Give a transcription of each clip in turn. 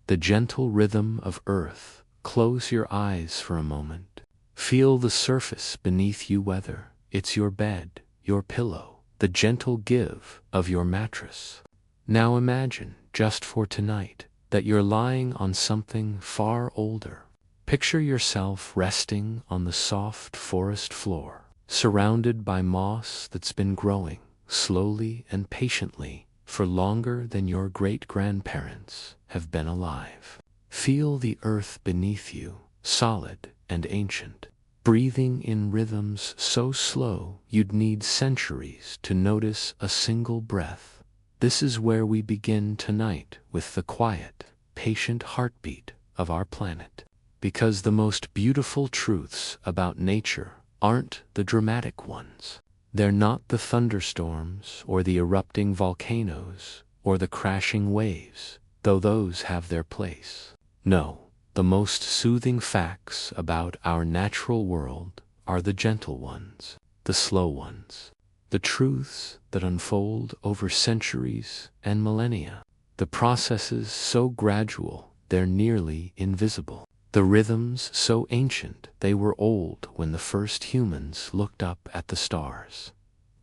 the gentle rhythm of earth. Close your eyes for a moment. Feel the surface beneath you, whether it's your bed, your pillow, the gentle give of your mattress. Now imagine, just for tonight, that you're lying on something far older. Picture yourself resting on the soft forest floor, surrounded by moss that's been growing slowly and patiently for longer than your great-grandparents have been alive. Feel the earth beneath you, solid and ancient, breathing in rhythms so slow you'd need centuries to notice a single breath. This is where we begin tonight, with the quiet, patient heartbeat of our planet. Because the most beautiful truths about nature aren't the dramatic ones. They're not the thunderstorms or the erupting volcanoes or the crashing waves, though those have their place. No, the most soothing facts about our natural world are the gentle ones, the slow ones, the truths that unfold over centuries and millennia, the processes so gradual they're nearly invisible, the rhythms so ancient they were old when the first humans looked up at the stars.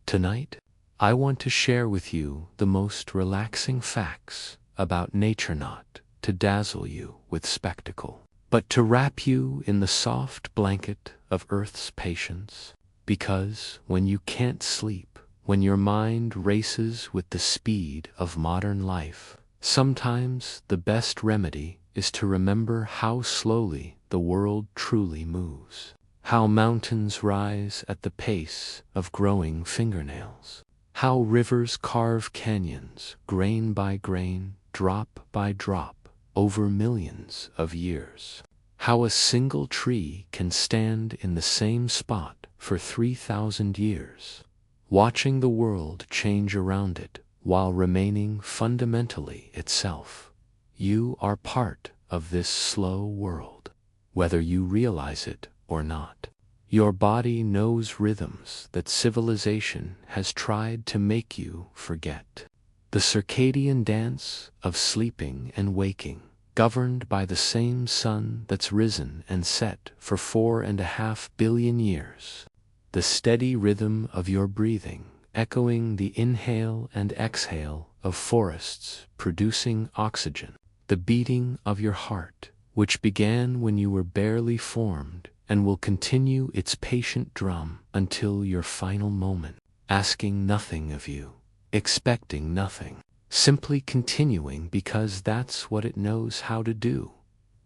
Tonight, I want to share with you the most relaxing facts about nature, not to dazzle you with spectacle, but to wrap you in the soft blanket of Earth's patience. Because when you can't sleep, when your mind races with the speed of modern life, sometimes the best remedy is to remember how slowly the world truly moves. How mountains rise at the pace of growing fingernails. How rivers carve canyons, grain by grain, drop by drop, over millions of years. How a single tree can stand in the same spot for 3,000 years, watching the world change around it while remaining fundamentally itself. You are part of this slow world, whether you realize it or not. Your body knows rhythms that civilization has tried to make you forget. The circadian dance of sleeping and waking, governed by the same sun that's risen and set for 4.5 billion years. The steady rhythm of your breathing, echoing the inhale and exhale of forests producing oxygen. The beating of your heart, which began when you were barely formed and will continue its patient drum until your final moment, asking nothing of you, expecting nothing, simply continuing because that's what it knows how to do.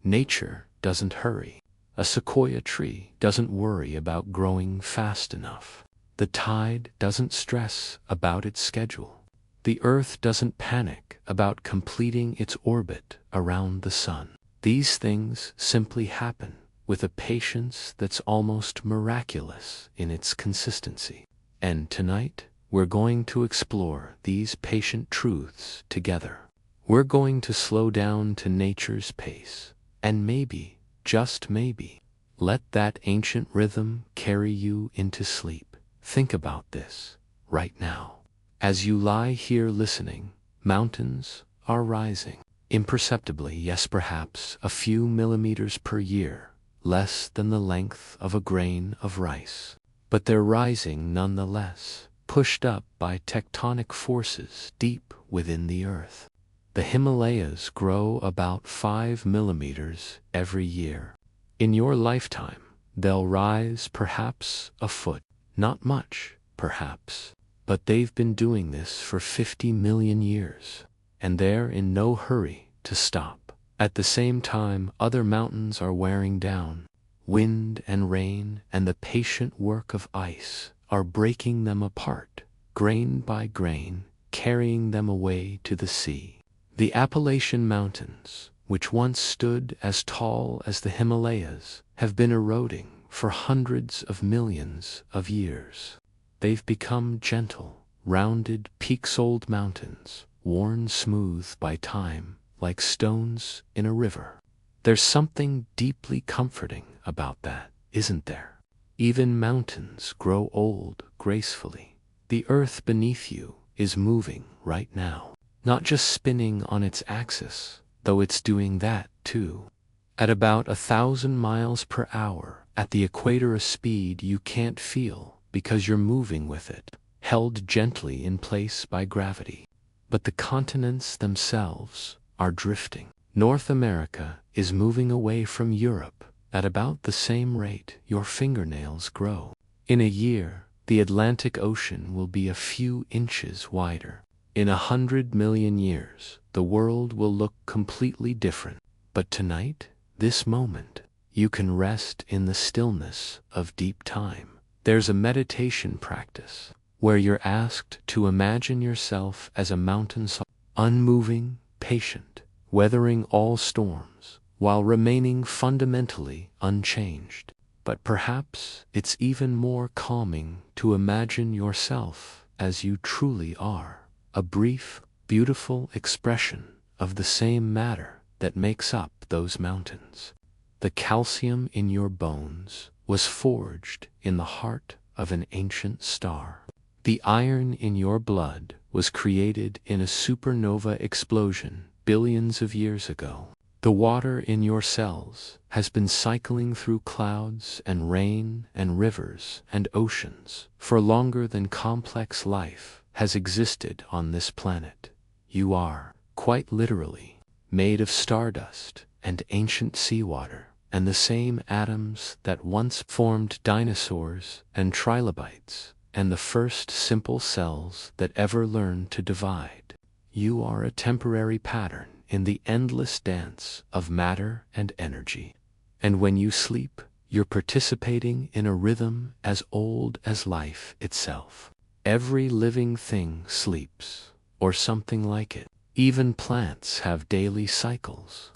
Nature doesn't hurry. A sequoia tree doesn't worry about growing fast enough. The tide doesn't stress about its schedule. The Earth doesn't panic about completing its orbit around the sun. These things simply happen with a patience that's almost miraculous in its consistency. And tonight, we're going to explore these patient truths together. We're going to slow down to nature's pace, and maybe, just maybe, let that ancient rhythm carry you into sleep. Think about this right now. As you lie here listening, mountains are rising. Imperceptibly, yes, perhaps a few millimeters per year, less than the length of a grain of rice. But they're rising nonetheless, pushed up by tectonic forces deep within the earth. The Himalayas grow about 5 millimeters every year. In your lifetime, they'll rise perhaps a foot. Not much, perhaps. But they've been doing this for 50 million years, and they're in no hurry to stop. At the same time, other mountains are wearing down. Wind and rain and the patient work of ice are breaking them apart, grain by grain, carrying them away to the sea. The Appalachian Mountains, which once stood as tall as the Himalayas, have been eroding for hundreds of millions of years. They've become gentle, rounded peaks-old mountains, worn smooth by time like stones in a river. There's something deeply comforting about that, isn't there? Even mountains grow old gracefully. The earth beneath you is moving right now, not just spinning on its axis, though it's doing that too. At about 1,000 miles per hour, at the equator, a speed you can't feel because you're moving with it, held gently in place by gravity. But the continents themselves are drifting. North America is moving away from Europe at about the same rate your fingernails grow. In a year, the Atlantic Ocean will be a few inches wider. In 100 million years, the world will look completely different. But tonight, this moment, you can rest in the stillness of deep time. There's a meditation practice where you're asked to imagine yourself as a mountain, unmoving, patient, weathering all storms, while remaining fundamentally unchanged. But perhaps it's even more calming to imagine yourself as you truly are, a brief, beautiful expression of the same matter that makes up those mountains. The calcium in your bones was forged in the heart of an ancient star. The iron in your blood was created in a supernova explosion billions of years ago. The water in your cells has been cycling through clouds and rain and rivers and oceans for longer than complex life has existed on this planet. You are, quite literally, made of stardust and ancient seawater, and the same atoms that once formed dinosaurs and trilobites, and the first simple cells that ever learned to divide. You are a temporary pattern in the endless dance of matter and energy. And when you sleep, you're participating in a rhythm as old as life itself. Every living thing sleeps, or something like it. Even plants have daily cycles.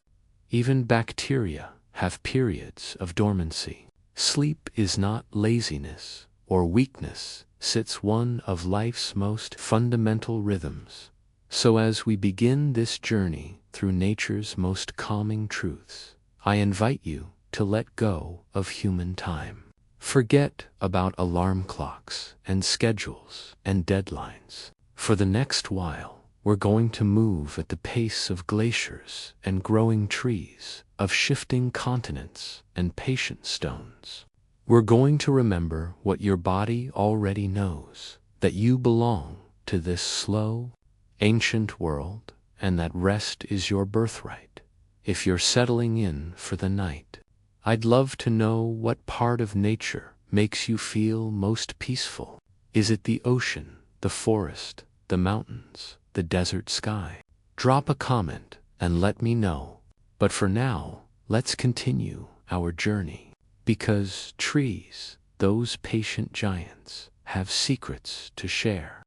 Even bacteria have periods of dormancy. Sleep is not laziness or weakness, it's one of life's most fundamental rhythms. So as we begin this journey through nature's most calming truths, I invite you to let go of human time. Forget about alarm clocks and schedules and deadlines. For the next while, we're going to move at the pace of glaciers and growing trees, of shifting continents and patient stones. We're going to remember what your body already knows, that you belong to this slow, ancient world, and that rest is your birthright. If you're settling in for the night, I'd love to know what part of nature makes you feel most peaceful. Is it the ocean, the forest, the mountains, the desert sky? Drop a comment and let me know. But for now, let's continue our journey. Because trees, those patient giants, have secrets to share.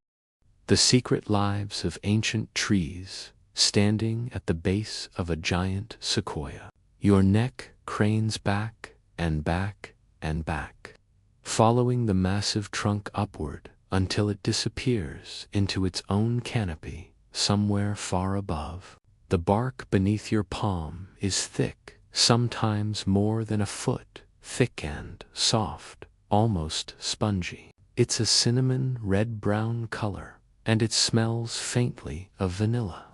The secret lives of ancient trees, standing at the base of a giant sequoia. Your neck cranes back and back and back, following the massive trunk upward until it disappears into its own canopy somewhere far above. The bark beneath your palm is thick, sometimes more than a foot thick, and soft, almost spongy. It's a cinnamon red-brown color, and it smells faintly of vanilla.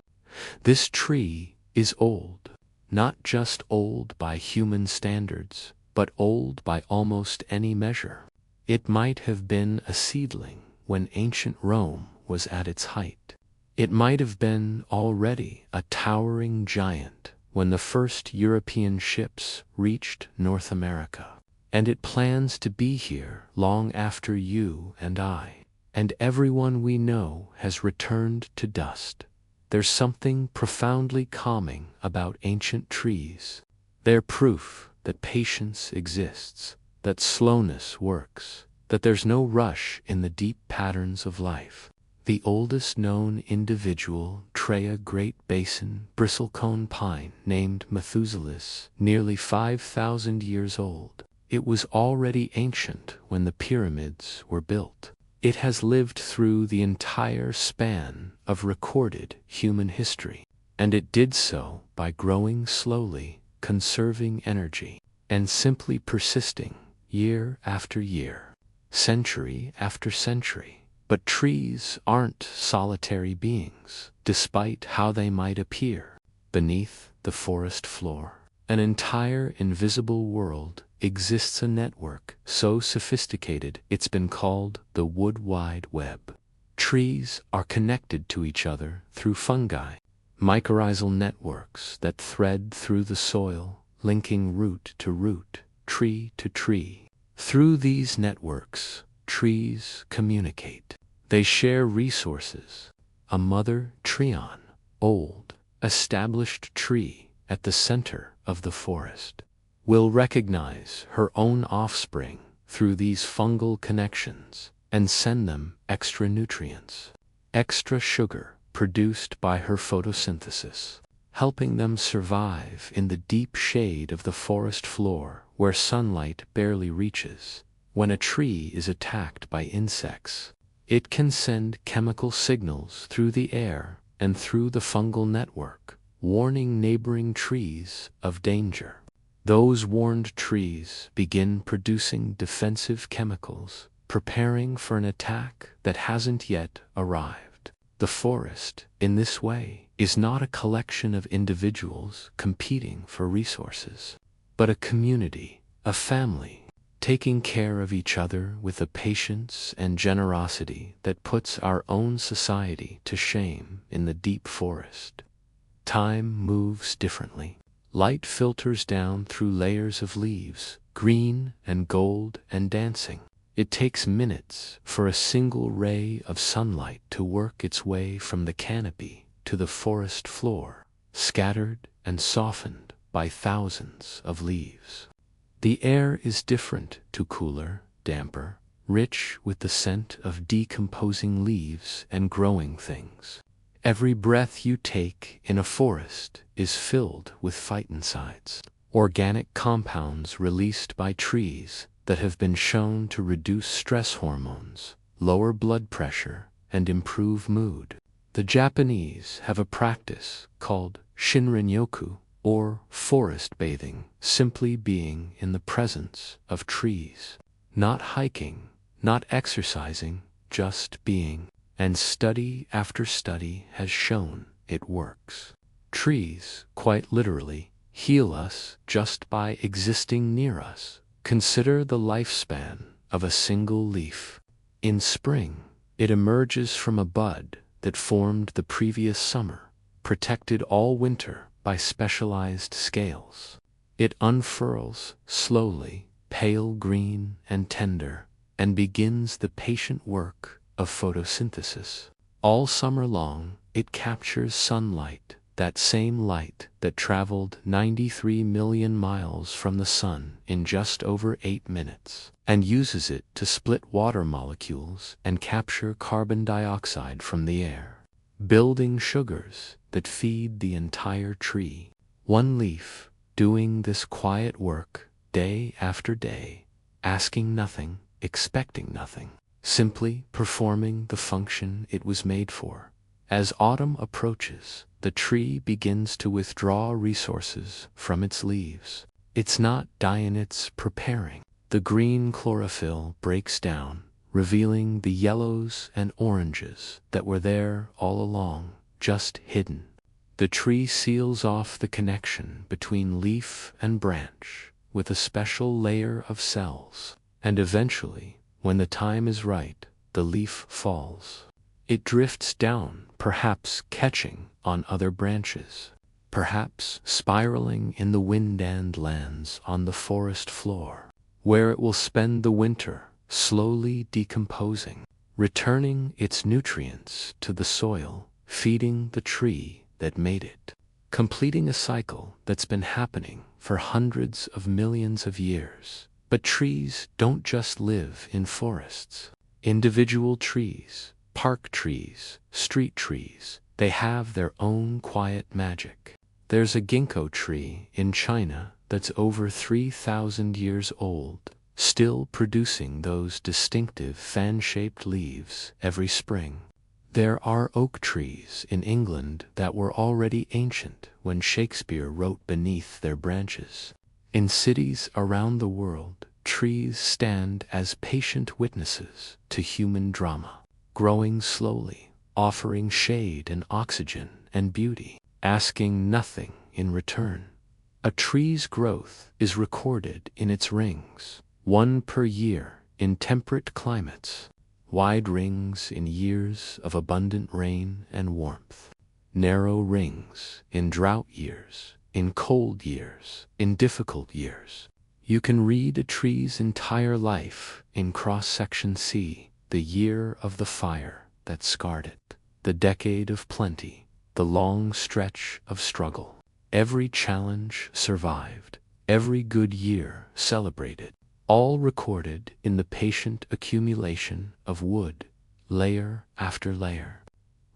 This tree is old, not just old by human standards, but old by almost any measure. It might have been a seedling when ancient Rome was at its height. It might have been already a towering giant when the first European ships reached North America. And it plans to be here long after you and I, and everyone we know, has returned to dust. There's something profoundly calming about ancient trees. They're proof that patience exists, that slowness works, that there's no rush in the deep patterns of life. The oldest known individual, Treya Great Basin bristlecone pine, named Methuselah's, nearly 5,000 years old. It was already ancient when the pyramids were built. It has lived through the entire span of recorded human history, and it did so by growing slowly, conserving energy, and simply persisting year after year, century after century. But trees aren't solitary beings, despite how they might appear. beneath the forest floor. An entire invisible world exists, a network so sophisticated it's been called the Wood Wide Web. Trees are connected to each other through fungi, mycorrhizal networks that thread through the soil, linking root to root, tree to tree. Through these networks, trees communicate. They share resources. A mother treon, old, established tree at the center of the forest, will recognize her own offspring through these fungal connections and send them extra nutrients, extra sugar produced by her photosynthesis, helping them survive in the deep shade of the forest floor where sunlight barely reaches. When a tree is attacked by insects, it can send chemical signals through the air and through the fungal network, warning neighboring trees of danger. Those warned trees begin producing defensive chemicals, preparing for an attack that hasn't yet arrived. The forest, in this way, is not a collection of individuals competing for resources, but a community, a family, taking care of each other with a patience and generosity that puts our own society to shame in the deep forest. Time moves differently. Light filters down through layers of leaves, green and gold and dancing. It takes minutes for a single ray of sunlight to work its way from the canopy to the forest floor, scattered and softened by thousands of leaves. The air is different, too cooler, damper, rich with the scent of decomposing leaves and growing things. Every breath you take in a forest is filled with phytoncides, organic compounds released by trees that have been shown to reduce stress hormones, lower blood pressure, and improve mood. The Japanese have a practice called Shinrin-yoku, or forest bathing, simply being in the presence of trees. Not hiking, not exercising, just being. And study after study has shown it works. Trees, quite literally, heal us just by existing near us. Consider the lifespan of a single leaf. In spring, it emerges from a bud that formed the previous summer, protected all winter by specialized scales. It unfurls slowly, pale green and tender, and begins the patient work of photosynthesis. All summer long, it captures sunlight, that same light that traveled 93 million miles from the sun in just over 8 minutes, and uses it to split water molecules and capture carbon dioxide from the air, building sugars that feed the entire tree. One leaf doing this quiet work day after day, asking nothing, expecting nothing, simply performing the function it was made for. As autumn approaches, the tree begins to withdraw resources from its leaves. It's not dying, it's preparing. The green chlorophyll breaks down, revealing the yellows and oranges that were there all along, just hidden. The tree seals off the connection between leaf and branch with a special layer of cells, and eventually, when the time is right, the leaf falls. It drifts down, perhaps catching on other branches, perhaps spiraling in the wind and lands on the forest floor, where it will spend the winter, slowly decomposing, returning its nutrients to the soil, feeding the tree that made it, completing a cycle that's been happening for hundreds of millions of years. But trees don't just live in forests. Individual trees, park trees, street trees, they have their own quiet magic. There's a ginkgo tree in China that's over 3,000 years old, still producing those distinctive fan-shaped leaves every spring. There are oak trees in England that were already ancient when Shakespeare wrote beneath their branches. In cities around the world, trees stand as patient witnesses to human drama, growing slowly, offering shade and oxygen and beauty. asking nothing in return. A tree's growth is recorded in its rings, one per year in temperate climates, wide rings in years of abundant rain and warmth, narrow rings in drought years, in cold years, in difficult years. You can read a tree's entire life in cross-section C, the year of the fire that scarred it, the decade of plenty, the long stretch of struggle. Every challenge survived, every good year celebrated, all recorded in the patient accumulation of wood, layer after layer,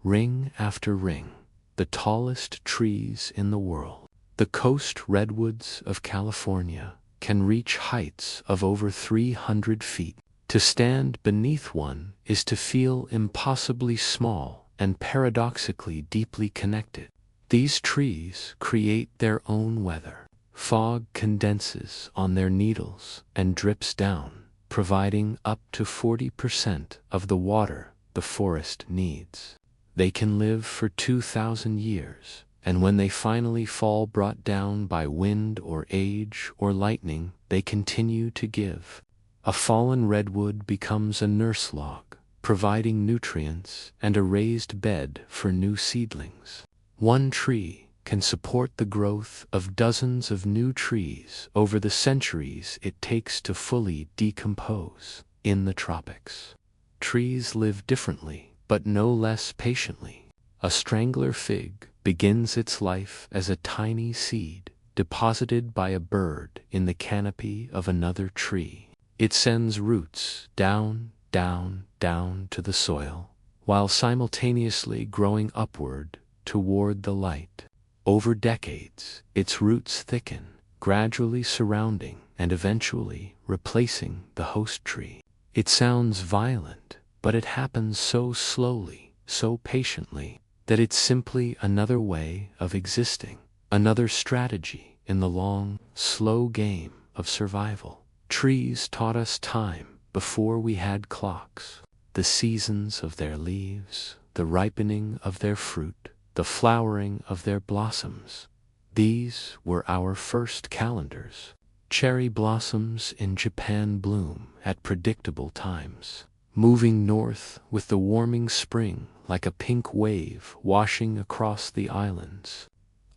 ring after ring. The tallest trees in the world, the coast redwoods of California, can reach heights of over 300 feet. To stand beneath one is to feel impossibly small and paradoxically deeply connected. These trees create their own weather. Fog condenses on their needles and drips down, providing up to 40% of the water the forest needs. They can live for 2,000 years, and when they finally fall brought down by wind or age or lightning, they continue to give. A fallen redwood becomes a nurse log, providing nutrients and a raised bed for new seedlings. One tree can support the growth of dozens of new trees over the centuries it takes to fully decompose in the tropics. Trees live differently, but no less patiently. A strangler fig begins its life as a tiny seed deposited by a bird in the canopy of another tree. It sends roots down, down, down to the soil, while simultaneously growing upward toward the light. Over decades, its roots thicken, gradually surrounding and eventually replacing the host tree. It sounds violent, but it happens so slowly, so patiently, that it's simply another way of existing, another strategy in the long, slow game of survival. Trees taught us time before we had clocks, the seasons of their leaves, the ripening of their fruit, the flowering of their blossoms. These were our first calendars. Cherry blossoms in Japan bloom at predictable times, moving north with the warming spring like a pink wave washing across the islands.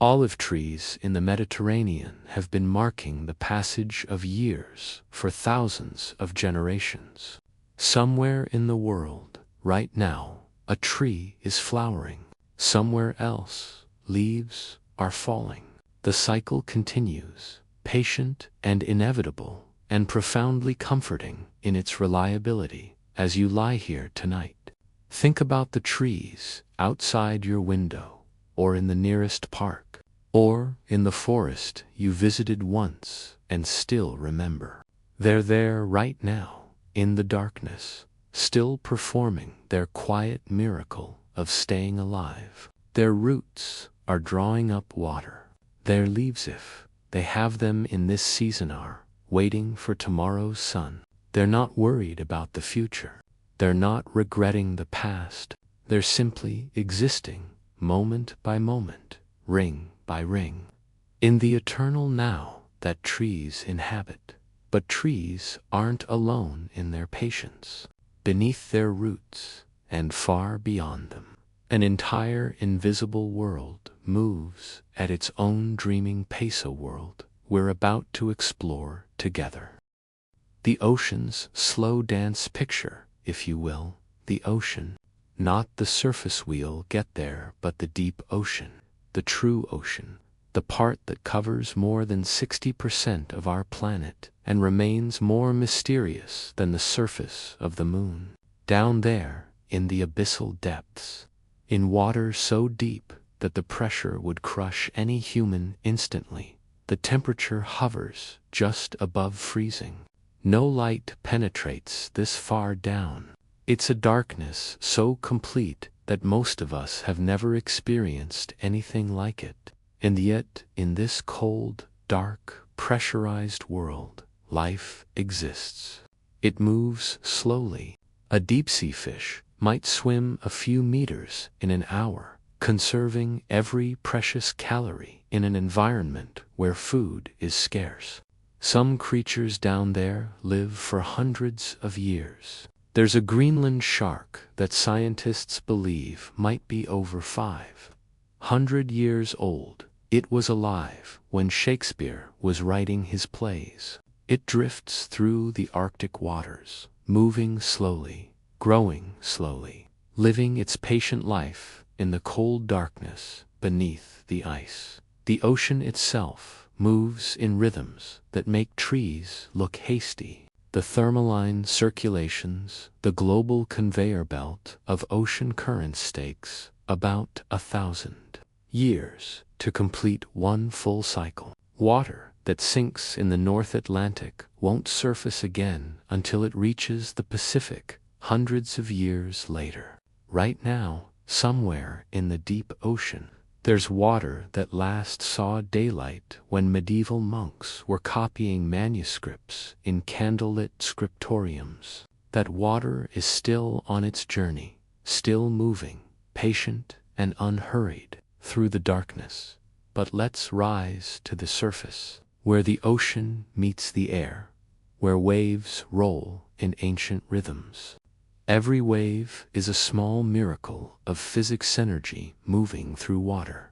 Olive trees in the Mediterranean have been marking the passage of years for thousands of generations. Somewhere in the world, right now, a tree is flowering. Somewhere else, leaves are falling. The cycle continues, patient and inevitable, and profoundly comforting in its reliability as you lie here tonight. Think about the trees outside your window, or in the nearest park, or in the forest you visited once and still remember. They're there right now, in the darkness, still performing their quiet miracle of staying alive. Their roots are drawing up water. Their leaves, if they have them in this season, are waiting for tomorrow's sun. They're not worried about the future. They're not regretting the past. They're simply existing, moment by moment, ring by ring, in the eternal now that trees inhabit. But trees aren't alone in their patience. Beneath their roots, and far beyond them, an entire invisible world moves at its own dreaming pace, a world we're about to explore together. The ocean's slow dance picture, if you will, the ocean. Not the surface we'll get there, but the deep ocean, the true ocean, the part that covers more than 60% of our planet and remains more mysterious than the surface of the moon. Down there, in the abyssal depths, in water so deep that the pressure would crush any human instantly, the temperature hovers just above freezing. No light penetrates this far down. It's a darkness so complete that most of us have never experienced anything like it. And yet, in this cold, dark, pressurized world, life exists. It moves slowly. A deep-sea fish might swim a few meters in an hour, conserving every precious calorie in an environment where food is scarce. Some creatures down there live for hundreds of years. There's a Greenland shark that scientists believe might be over 500 years old. It was alive when Shakespeare was writing his plays. It drifts through the Arctic waters, moving slowly, growing slowly, living its patient life in the cold darkness beneath the ice. The ocean itself moves in rhythms that make trees look hasty. The thermaline circulations, the global conveyor belt of ocean currents takes about 1,000 years to complete one full cycle. Water that sinks in the North Atlantic won't surface again until it reaches the Pacific hundreds of years later. Right now, somewhere in the deep ocean, there's water that last saw daylight when medieval monks were copying manuscripts in candlelit scriptoriums. That water is still on its journey, still moving, patient and unhurried through the darkness. But let's rise to the surface, where the ocean meets the air, where waves roll in ancient rhythms. Every wave is a small miracle of physics energy moving through water.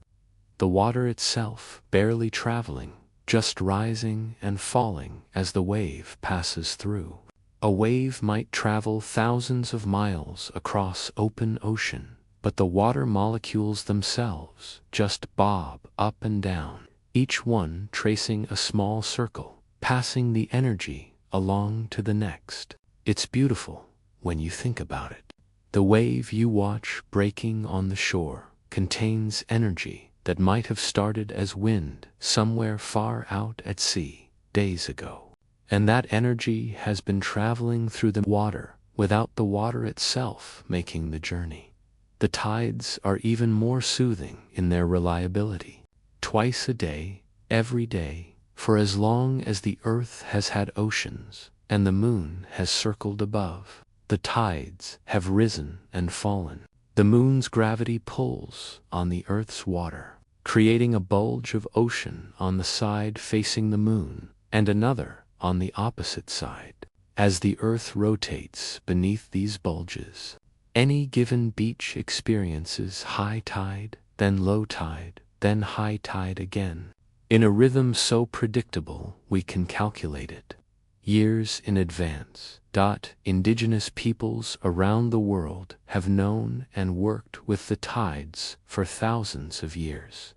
The water itself barely traveling, just rising and falling as the wave passes through. A wave might travel thousands of miles across open ocean, but the water molecules themselves just bob up and down, each one tracing a small circle, passing the energy along to the next. It's beautiful when you think about it. The wave you watch breaking on the shore contains energy that might have started as wind somewhere far out at sea days ago. And that energy has been traveling through the water without the water itself making the journey. The tides are even more soothing in their reliability. Twice a day, every day, for as long as the earth has had oceans and the moon has circled above, the tides have risen and fallen. The moon's gravity pulls on the earth's water, creating a bulge of ocean on the side facing the moon and another on the opposite side. As the earth rotates beneath these bulges, any given beach experiences high tide, then low tide, then high tide again, in a rhythm so predictable we can calculate it years in advance. Indigenous peoples around the world have known and worked with the tides for thousands of years.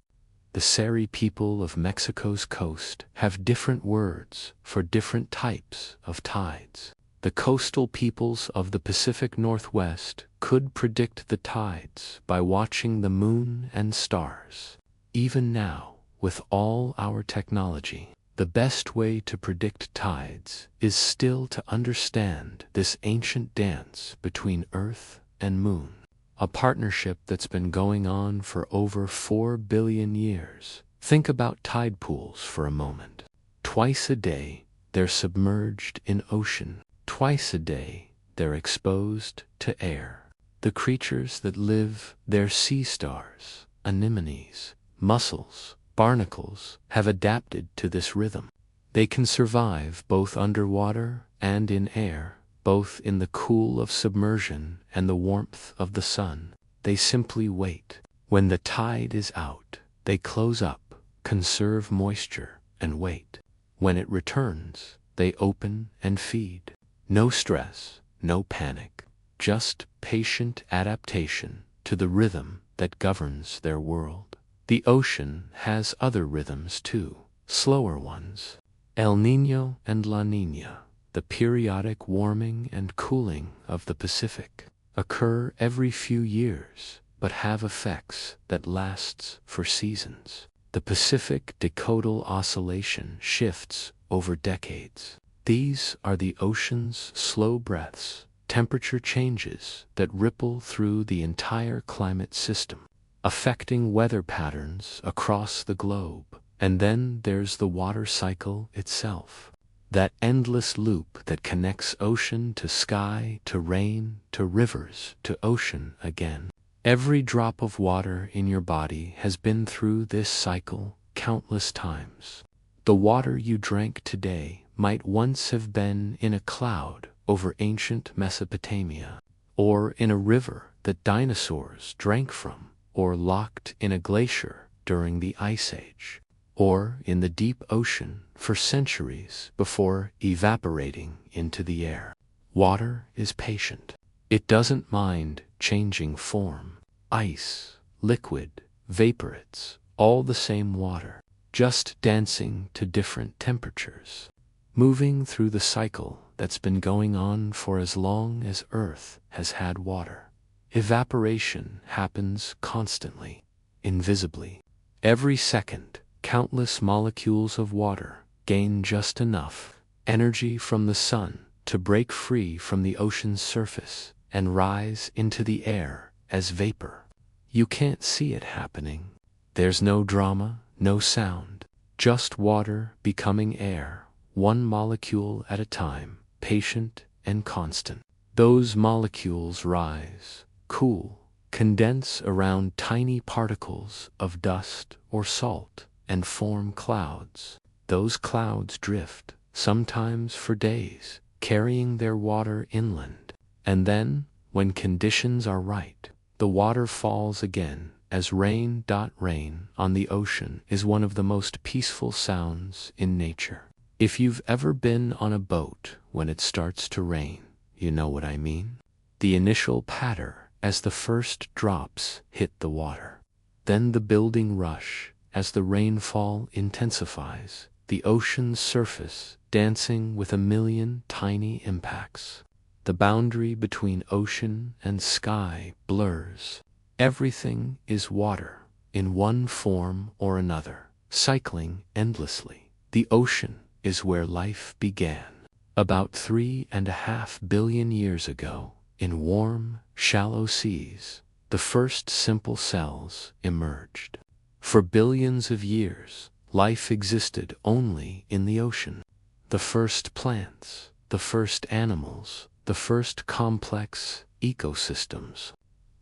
The Seri people of Mexico's coast have different words for different types of tides. The coastal peoples of the Pacific Northwest could predict the tides by watching the moon and stars. Even now, with all our technology, the best way to predict tides is still to understand this ancient dance between Earth and Moon, a partnership that's been going on for over 4 billion years. Think about tide pools for a moment. Twice a day, they're submerged in ocean. Twice a day, they're exposed to air. The creatures that live there, sea stars, anemones, mussels, barnacles, have adapted to this rhythm. They can survive both underwater and in air, both in the cool of submersion and the warmth of the sun. They simply wait. When the tide is out, they close up, conserve moisture, and wait. When it returns, they open and feed. No stress, no panic, just patient adaptation to the rhythm that governs their world. The ocean has other rhythms too, slower ones. El Niño and La Niña, the periodic warming and cooling of the Pacific, occur every few years, but have effects that lasts for seasons. The Pacific decadal oscillation shifts over decades. These are the ocean's slow breaths, temperature changes that ripple through the entire climate system, affecting weather patterns across the globe. And then there's the water cycle itself, that endless loop that connects ocean to sky, to rain, to rivers, to ocean again. Every drop of water in your body has been through this cycle countless times. The water you drank today might once have been in a cloud over ancient Mesopotamia, or in a river that dinosaurs drank from, or locked in a glacier during the Ice Age, or in the deep ocean for centuries before evaporating into the air. Water is patient. It doesn't mind changing form. Ice, liquid, vapor, it's all the same water, just dancing to different temperatures, moving through the cycle that's been going on for as long as Earth has had water. Evaporation happens constantly, invisibly. Every second, countless molecules of water gain just enough energy from the sun to break free from the ocean's surface and rise into the air as vapor. You can't see it happening. There's no drama, no sound, just water becoming air, one molecule at a time, patient and constant. Those molecules rise, cool, condense around tiny particles of dust or salt, and form clouds. Those clouds drift, sometimes for days, carrying their water inland. And then, when conditions are right, the water falls again as rain. Rain on the ocean is one of the most peaceful sounds in nature. If you've ever been on a boat when it starts to rain, you know what I mean? The initial patter as the first drops hit the water. Then the building rush as the rainfall intensifies, the ocean's surface dancing with a million tiny impacts. The boundary between ocean and sky blurs. Everything is water, in one form or another, cycling endlessly. The ocean is where life began. About 3.5 billion years ago, in warm, shallow seas, the first simple cells emerged. For billions of years, life existed only in the ocean. The first plants, the first animals, the first complex ecosystems.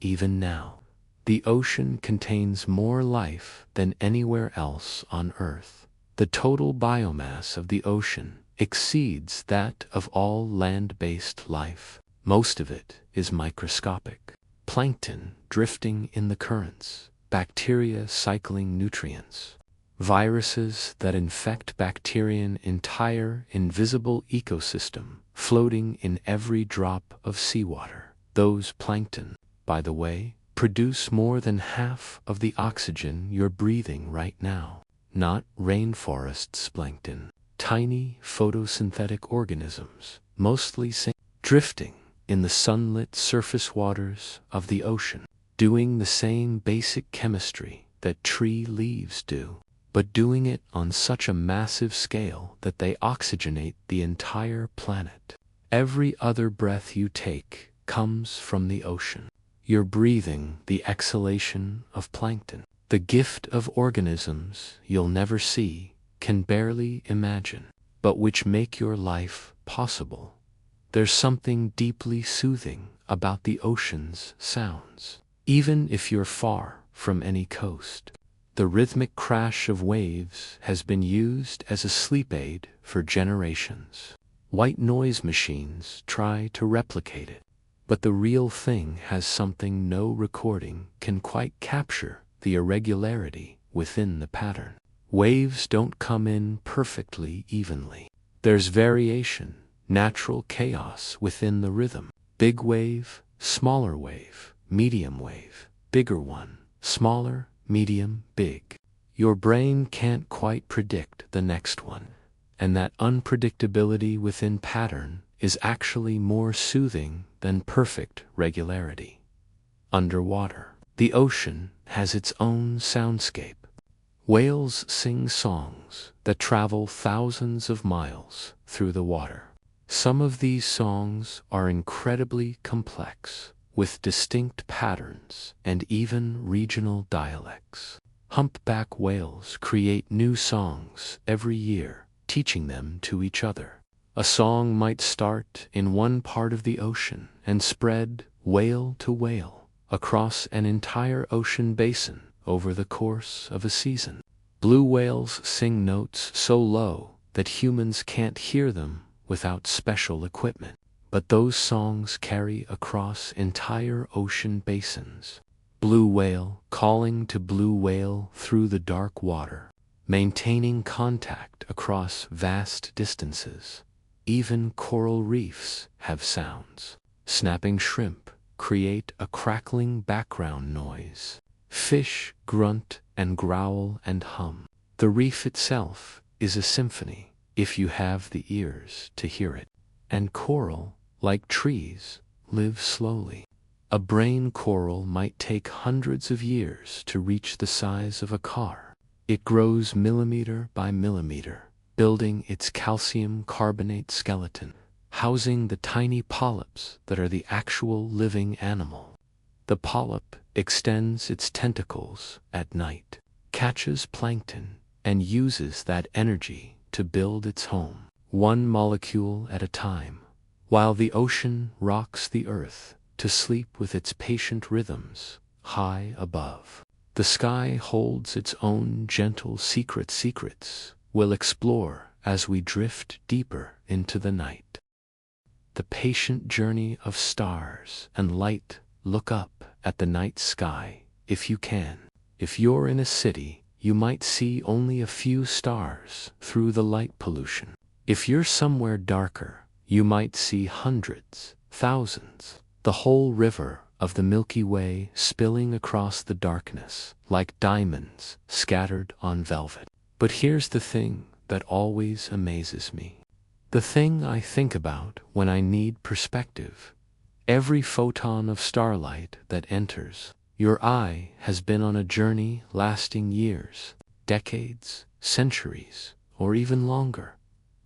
Even now, the ocean contains more life than anywhere else on Earth. The total biomass of the ocean exceeds that of all land-based life. Most of it is microscopic. Plankton drifting in the currents, bacteria cycling nutrients, viruses that infect bacteria's entire invisible ecosystem floating in every drop of seawater. Those plankton, by the way, produce more than half of the oxygen you're breathing right now. Not rainforests plankton, tiny photosynthetic organisms, mostly drifting in the sunlit surface waters of the ocean, doing the same basic chemistry that tree leaves do, but doing it on such a massive scale that they oxygenate the entire planet. Every other breath you take comes from the ocean. You're breathing the exhalation of plankton, the gift of organisms you'll never see, can barely imagine, but which make your life possible. There's something deeply soothing about the ocean's sounds. Even if you're far from any coast, the rhythmic crash of waves has been used as a sleep aid for generations. White noise machines try to replicate it, but the real thing has something no recording can quite capture: the irregularity within the pattern. Waves don't come in perfectly evenly. There's variation, natural chaos within the rhythm. Big wave, smaller wave, medium wave, bigger one, smaller, medium, big. Your brain can't quite predict the next one, and that unpredictability within pattern is actually more soothing than perfect regularity. Underwater, the ocean has its own soundscape. Whales sing songs that travel thousands of miles through the water. Some of these songs are incredibly complex, with distinct patterns and even regional dialects. Humpback whales create new songs every year, teaching them to each other. A song might start in one part of the ocean and spread whale to whale across an entire ocean basin over the course of a season. Blue whales sing notes so low that humans can't hear them without special equipment. But those songs carry across entire ocean basins. Blue whale calling to blue whale through the dark water, maintaining contact across vast distances. Even coral reefs have sounds. Snapping shrimp create a crackling background noise. Fish grunt and growl and hum. The reef itself is a symphony, if you have the ears to hear it. And coral, like trees, live slowly. A brain coral might take hundreds of years to reach the size of a car. It grows millimeter by millimeter, building its calcium carbonate skeleton, housing the tiny polyps that are the actual living animal. The polyp extends its tentacles at night, catches plankton, and uses that energy to build its home, one molecule at a time, while the ocean rocks the earth to sleep with its patient rhythms high above. The sky holds its own gentle secrets we'll explore as we drift deeper into the night. The patient journey of stars and light. Look up at the night sky if you can. If you're in a city, you might see only a few stars through the light pollution. If you're somewhere darker, you might see hundreds, thousands, the whole river of the Milky Way spilling across the darkness like diamonds scattered on velvet. But here's the thing that always amazes me. The thing I think about when I need perspective. Every photon of starlight that enters your eye has been on a journey lasting years, decades, centuries, or even longer.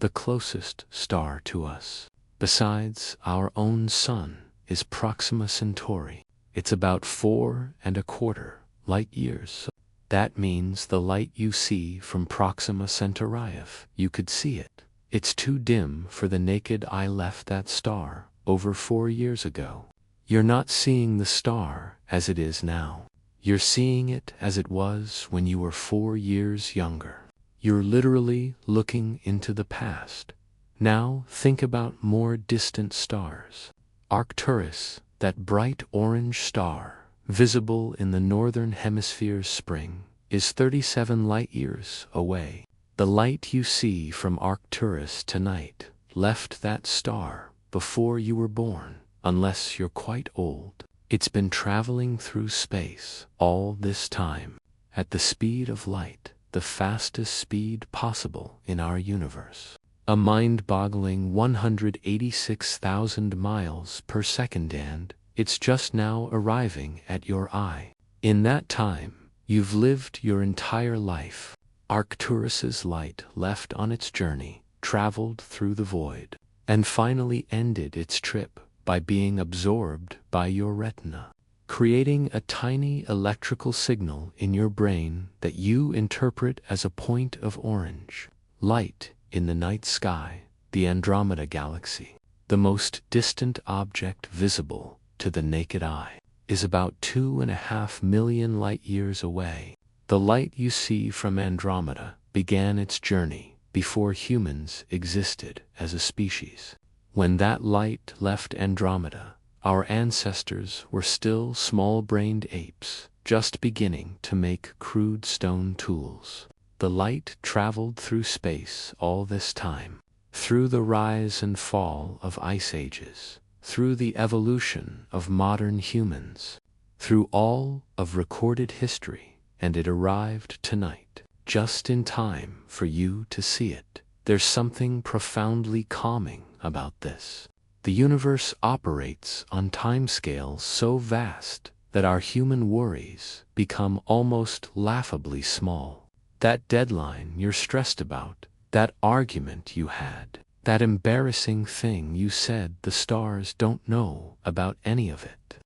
The closest star to us, besides our own sun, is Proxima Centauri. It's about 4¼ light years. That means the light you see from Proxima Centauri, if you could see it, it's too dim for the naked eye. Left that star over 4 years ago. You're not seeing the star as it is now. You're seeing it as it was when you were 4 years younger. You're literally looking into the past. Now think about more distant stars. Arcturus, that bright orange star, visible in the northern hemisphere's spring, is 37 light-years away. The light you see from Arcturus tonight left that star before you were born, unless you're quite old. It's been traveling through space all this time, at the speed of light, the fastest speed possible in our universe. A mind-boggling 186,000 miles per second, and it's just now arriving at your eye. In that time, you've lived your entire life. Arcturus's light left on its journey, traveled through the void, and finally ended its trip by being absorbed by your retina, creating a tiny electrical signal in your brain that you interpret as a point of orange light in the night sky. The Andromeda Galaxy, the most distant object visible to the naked eye, is about 2.5 million light-years away. The light you see from Andromeda began its journey before humans existed as a species. When that light left Andromeda, our ancestors were still small-brained apes, just beginning to make crude stone tools. The light traveled through space all this time, through the rise and fall of ice ages, through the evolution of modern humans, through all of recorded history, and it arrived tonight, just in time for you to see it. There's something profoundly calming about this. The universe operates on timescales so vast that our human worries become almost laughably small. That deadline you're stressed about, that argument you had, that embarrassing thing you said, the stars don't know about any of it.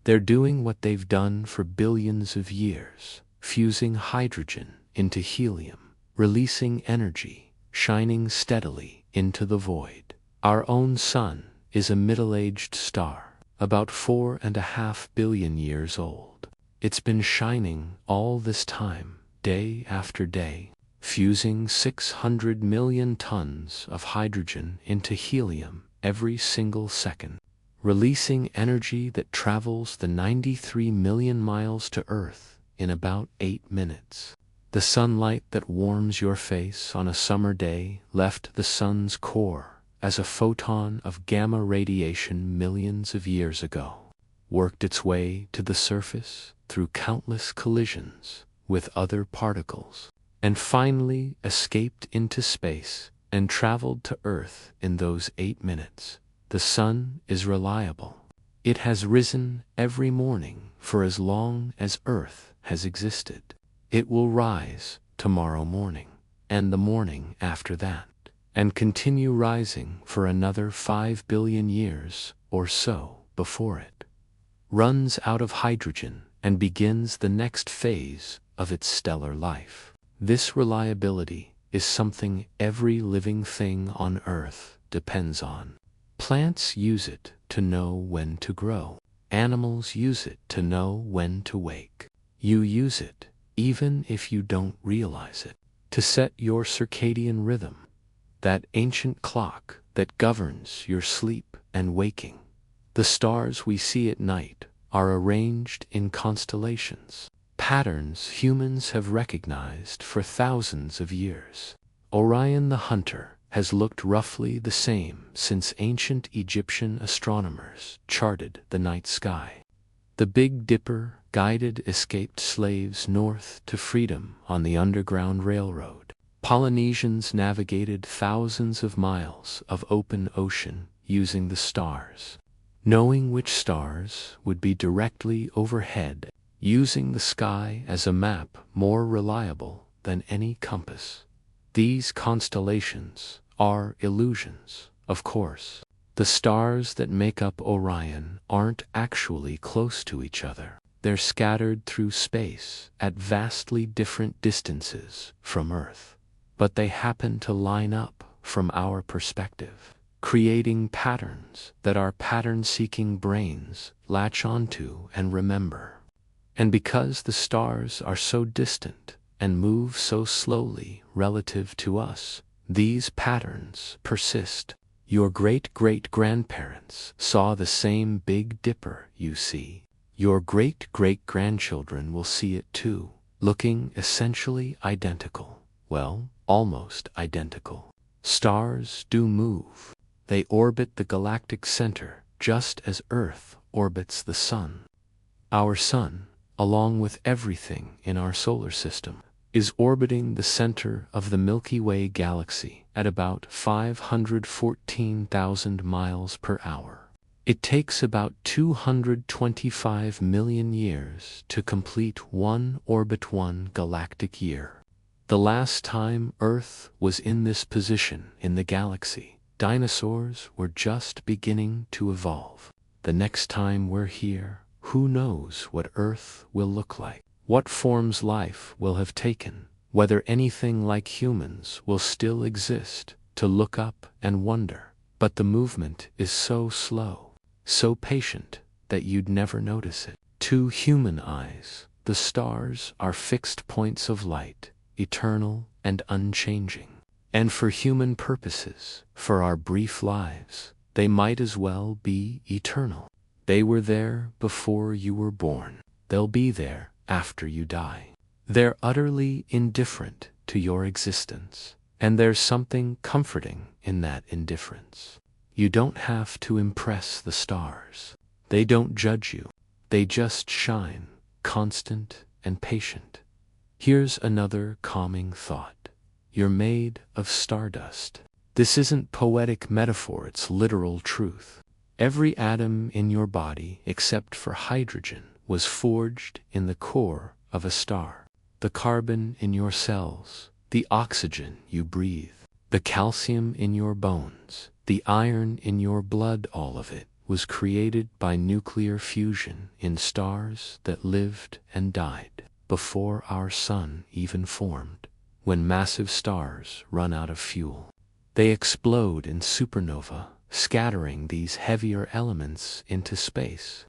They're doing what they've done for billions of years, fusing hydrogen into helium, releasing energy, shining steadily into the void. Our own sun is a middle-aged star, about 4.5 billion years old. It's been shining all this time, day after day, fusing 600 million tons of hydrogen into helium every single second, releasing energy that travels the 93 million miles to Earth in about 8 minutes. The sunlight that warms your face on a summer day left the sun's core as a photon of gamma radiation millions of years ago, worked its way to the surface through countless collisions with other particles, and finally escaped into space and traveled to Earth in those 8 minutes. The sun is reliable. It has risen every morning for as long as Earth has existed. It will rise tomorrow morning, and the morning after that, and continue rising for another 5 billion years or so before it runs out of hydrogen and begins the next phase of its stellar life. This reliability is something every living thing on Earth depends on. Plants use it to know when to grow. Animals use it to know when to wake. You use it, even if you don't realize it, to set your circadian rhythm, that ancient clock that governs your sleep and waking. The stars we see at night are arranged in constellations, patterns humans have recognized for thousands of years. Orion the Hunter has looked roughly the same since ancient Egyptian astronomers charted the night sky. The Big Dipper guided escaped slaves north to freedom on the Underground Railroad. Polynesians navigated thousands of miles of open ocean using the stars, knowing which stars would be directly overhead, using the sky as a map more reliable than any compass. These constellations are illusions, of course. The stars that make up Orion aren't actually close to each other. They're scattered through space at vastly different distances from Earth. But they happen to line up from our perspective, creating patterns that our pattern-seeking brains latch onto and remember. And because the stars are so distant and move so slowly relative to us, these patterns persist. Your great-great-grandparents saw the same Big Dipper you see. Your great-great-grandchildren will see it too, looking essentially identical. Well, almost identical. Stars do move. They orbit the galactic center just as Earth orbits the sun. Our sun, along with everything in our solar system, is orbiting the center of the Milky Way galaxy at about 514,000 miles per hour. It takes about 225 million years to complete one galactic year. The last time Earth was in this position in the galaxy, dinosaurs were just beginning to evolve. The next time we're here, who knows what Earth will look like, what forms life will have taken, whether anything like humans will still exist to look up and wonder. But the movement is so slow, so patient, that you'd never notice it. To human eyes, the stars are fixed points of light, eternal and unchanging. And for human purposes, for our brief lives, they might as well be eternal. They were there before you were born. They'll be there after you die. They're utterly indifferent to your existence, and there's something comforting in that indifference. You don't have to impress the stars. They don't judge you. They just shine, constant and patient. Here's another calming thought. You're made of stardust. This isn't poetic metaphor, it's literal truth. Every atom in your body, except for hydrogen, was forged in the core of a star. The carbon in your cells, the oxygen you breathe, the calcium in your bones, the iron in your blood, all of it was created by nuclear fusion in stars that lived and died before our sun even formed. When massive stars run out of fuel, they explode in supernova, scattering these heavier elements into space.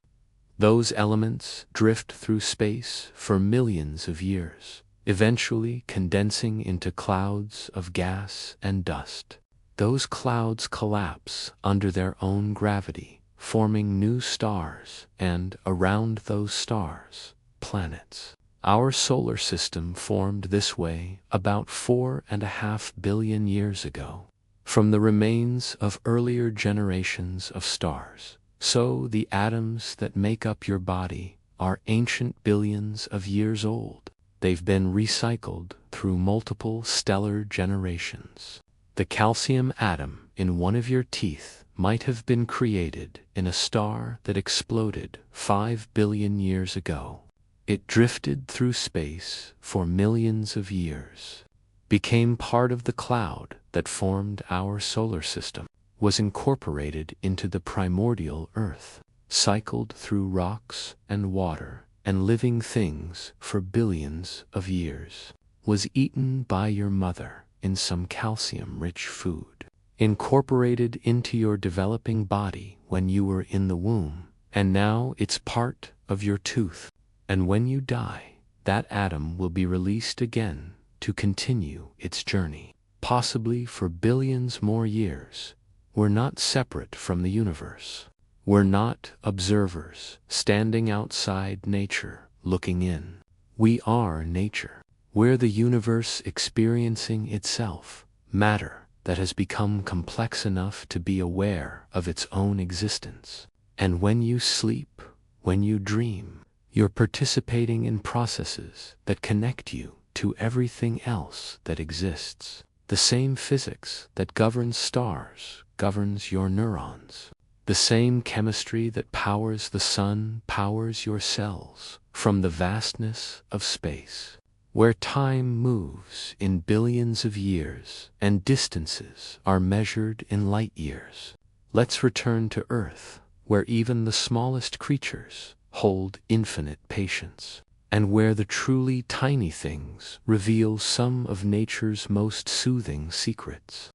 Those elements drift through space for millions of years, eventually condensing into clouds of gas and dust. Those clouds collapse under their own gravity, forming new stars, and around those stars, planets. Our solar system formed this way about 4.5 billion years ago, from the remains of earlier generations of stars. So the atoms that make up your body are ancient billions of years old. They've been recycled through multiple stellar generations. The calcium atom in one of your teeth might have been created in a star that exploded 5 billion years ago. It drifted through space for millions of years, became part of the cloud that formed our solar system, was incorporated into the primordial Earth, cycled through rocks and water and living things for billions of years, was eaten by your mother in some calcium-rich food, incorporated into your developing body when you were in the womb, and now it's part of your tooth. And when you die, that atom will be released again to continue its journey, possibly for billions more years. We're not separate from the universe. We're not observers standing outside nature looking in. We are nature. We're the universe experiencing itself, matter that has become complex enough to be aware of its own existence. And when you sleep, when you dream, you're participating in processes that connect you to everything else that exists. The same physics that governs stars governs your neurons. The same chemistry that powers the sun powers your cells from the vastness of space, where time moves in billions of years and distances are measured in light years. Let's return to Earth, where even the smallest creatures hold infinite patience, and where the truly tiny things reveal some of nature's most soothing secrets.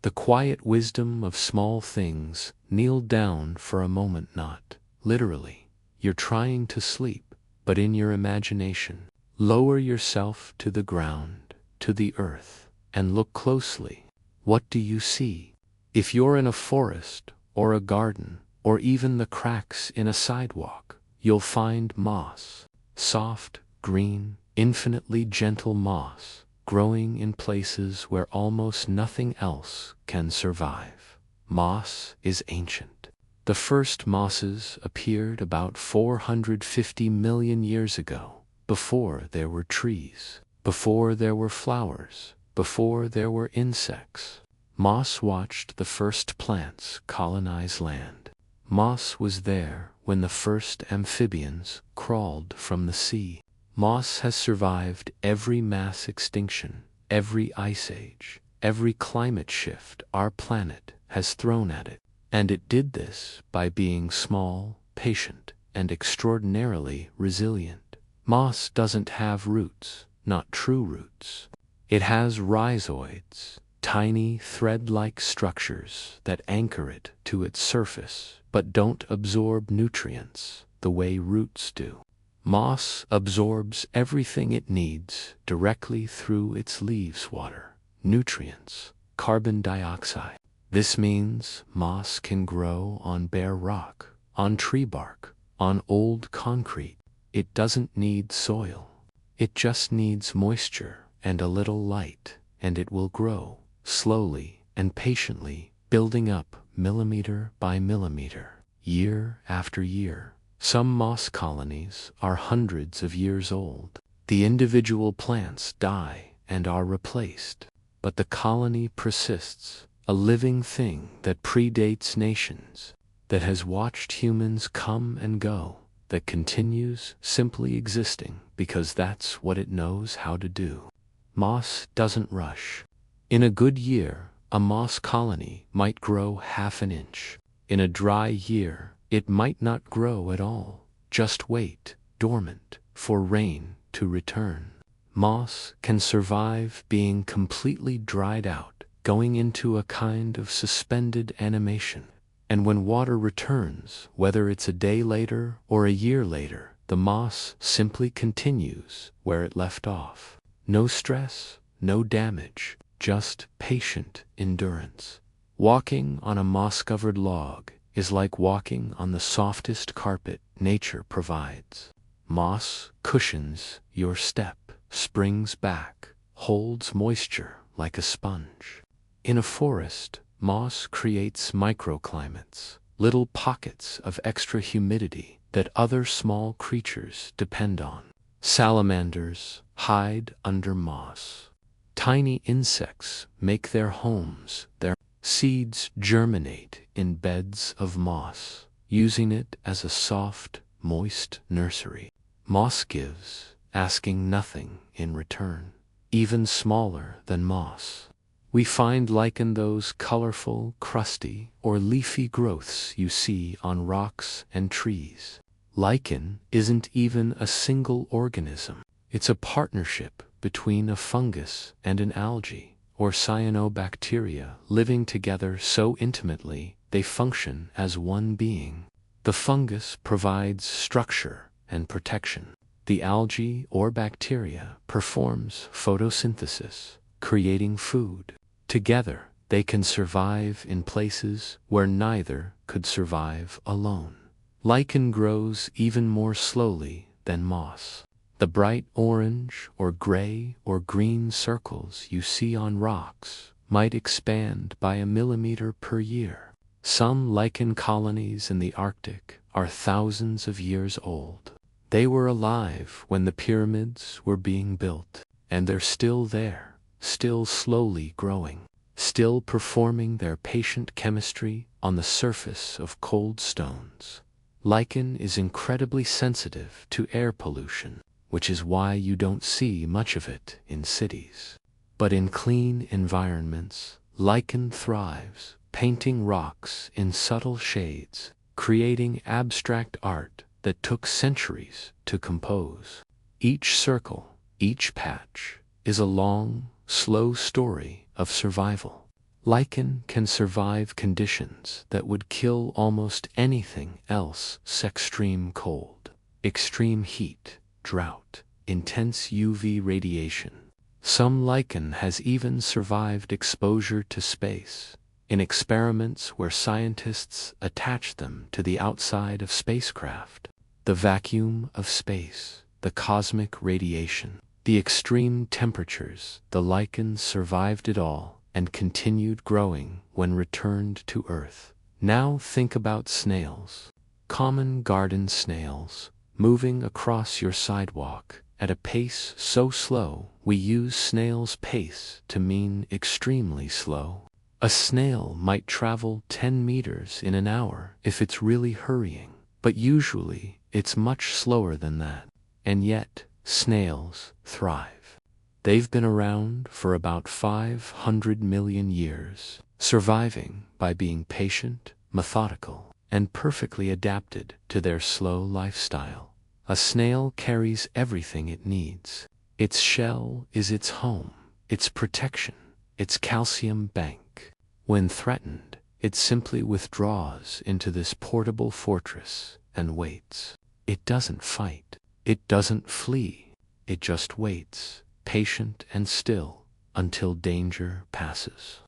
The quiet wisdom of small things. Kneel down for a moment, not literally. You're trying to sleep, but in your imagination. Lower yourself to the ground, to the earth, and look closely. What do you see? If you're in a forest or a garden, or even the cracks in a sidewalk, you'll find moss, soft, green, infinitely gentle moss, growing in places where almost nothing else can survive. Moss is ancient. The first mosses appeared about 450 million years ago, before there were trees, before there were flowers, before there were insects. Moss watched the first plants colonize land. Moss was there when the first amphibians crawled from the sea. Moss has survived every mass extinction, every ice age, every climate shift our planet has thrown at it. And it did this by being small, patient, and extraordinarily resilient. Moss doesn't have roots, not true roots. It has rhizoids, tiny thread-like structures that anchor it to its surface, but don't absorb nutrients the way roots do. Moss absorbs everything it needs directly through its leaves: water, nutrients, carbon dioxide. This means moss can grow on bare rock, on tree bark, on old concrete. It doesn't need soil. It just needs moisture and a little light, and it will grow, slowly and patiently, building up millimeter by millimeter, year after year. Some moss colonies are hundreds of years old. The individual plants die and are replaced, but the colony persists, a living thing that predates nations, that has watched humans come and go, that continues simply existing because that's what it knows how to do. Moss doesn't rush. In a good year, a moss colony might grow half an inch. In a dry year, it might not grow at all. Just wait, dormant, for rain to return. Moss can survive being completely dried out, going into a kind of suspended animation. And when water returns, whether it's a day later or a year later, the moss simply continues where it left off. No stress, no damage, just patient endurance. Walking on a moss-covered log is like walking on the softest carpet nature provides. Moss cushions your step, springs back, holds moisture like a sponge. In a forest, moss creates microclimates, little pockets of extra humidity that other small creatures depend on. Salamanders hide under moss. Tiny insects make their homes, their seeds germinate in beds of moss, using it as a soft, moist nursery. Moss gives, asking nothing in return, even smaller than moss. We find lichen those colorful, crusty, or leafy growths you see on rocks and trees. Lichen isn't even a single organism. It's a partnership between a fungus and an algae, or cyanobacteria, living together so intimately they function as one being. The fungus provides structure and protection. The algae or bacteria performs photosynthesis, creating food. Together, they can survive in places where neither could survive alone. Lichen grows even more slowly than moss. The bright orange or gray or green circles you see on rocks might expand by a millimeter per year. Some lichen colonies in the Arctic are thousands of years old. They were alive when the pyramids were being built, and they're still there, still slowly growing, still performing their patient chemistry on the surface of cold stones. Lichen is incredibly sensitive to air pollution, which is why you don't see much of it in cities. But in clean environments, lichen thrives, painting rocks in subtle shades, creating abstract art that took centuries to compose. Each circle, each patch, is a long, slow story of survival. Lichen can survive conditions that would kill almost anything else: extreme cold, extreme heat, drought, intense UV radiation. Some lichen has even survived exposure to space, in experiments where scientists attach them to the outside of spacecraft. The vacuum of space, the cosmic radiation, the extreme temperatures, the lichens survived it all and continued growing when returned to Earth. Now think about snails. Common garden snails, moving across your sidewalk at a pace so slow we use snail's pace to mean extremely slow. A snail might travel 10 meters in an hour if it's really hurrying, but usually it's much slower than that. And yet, snails thrive. They've been around for about 500 million years, surviving by being patient, methodical, and perfectly adapted to their slow lifestyle. A snail carries everything it needs. Its shell is its home, its protection, its calcium bank. When threatened, it simply withdraws into this portable fortress and waits. It doesn't fight. It doesn't flee. It just waits, patient and still, until danger passes.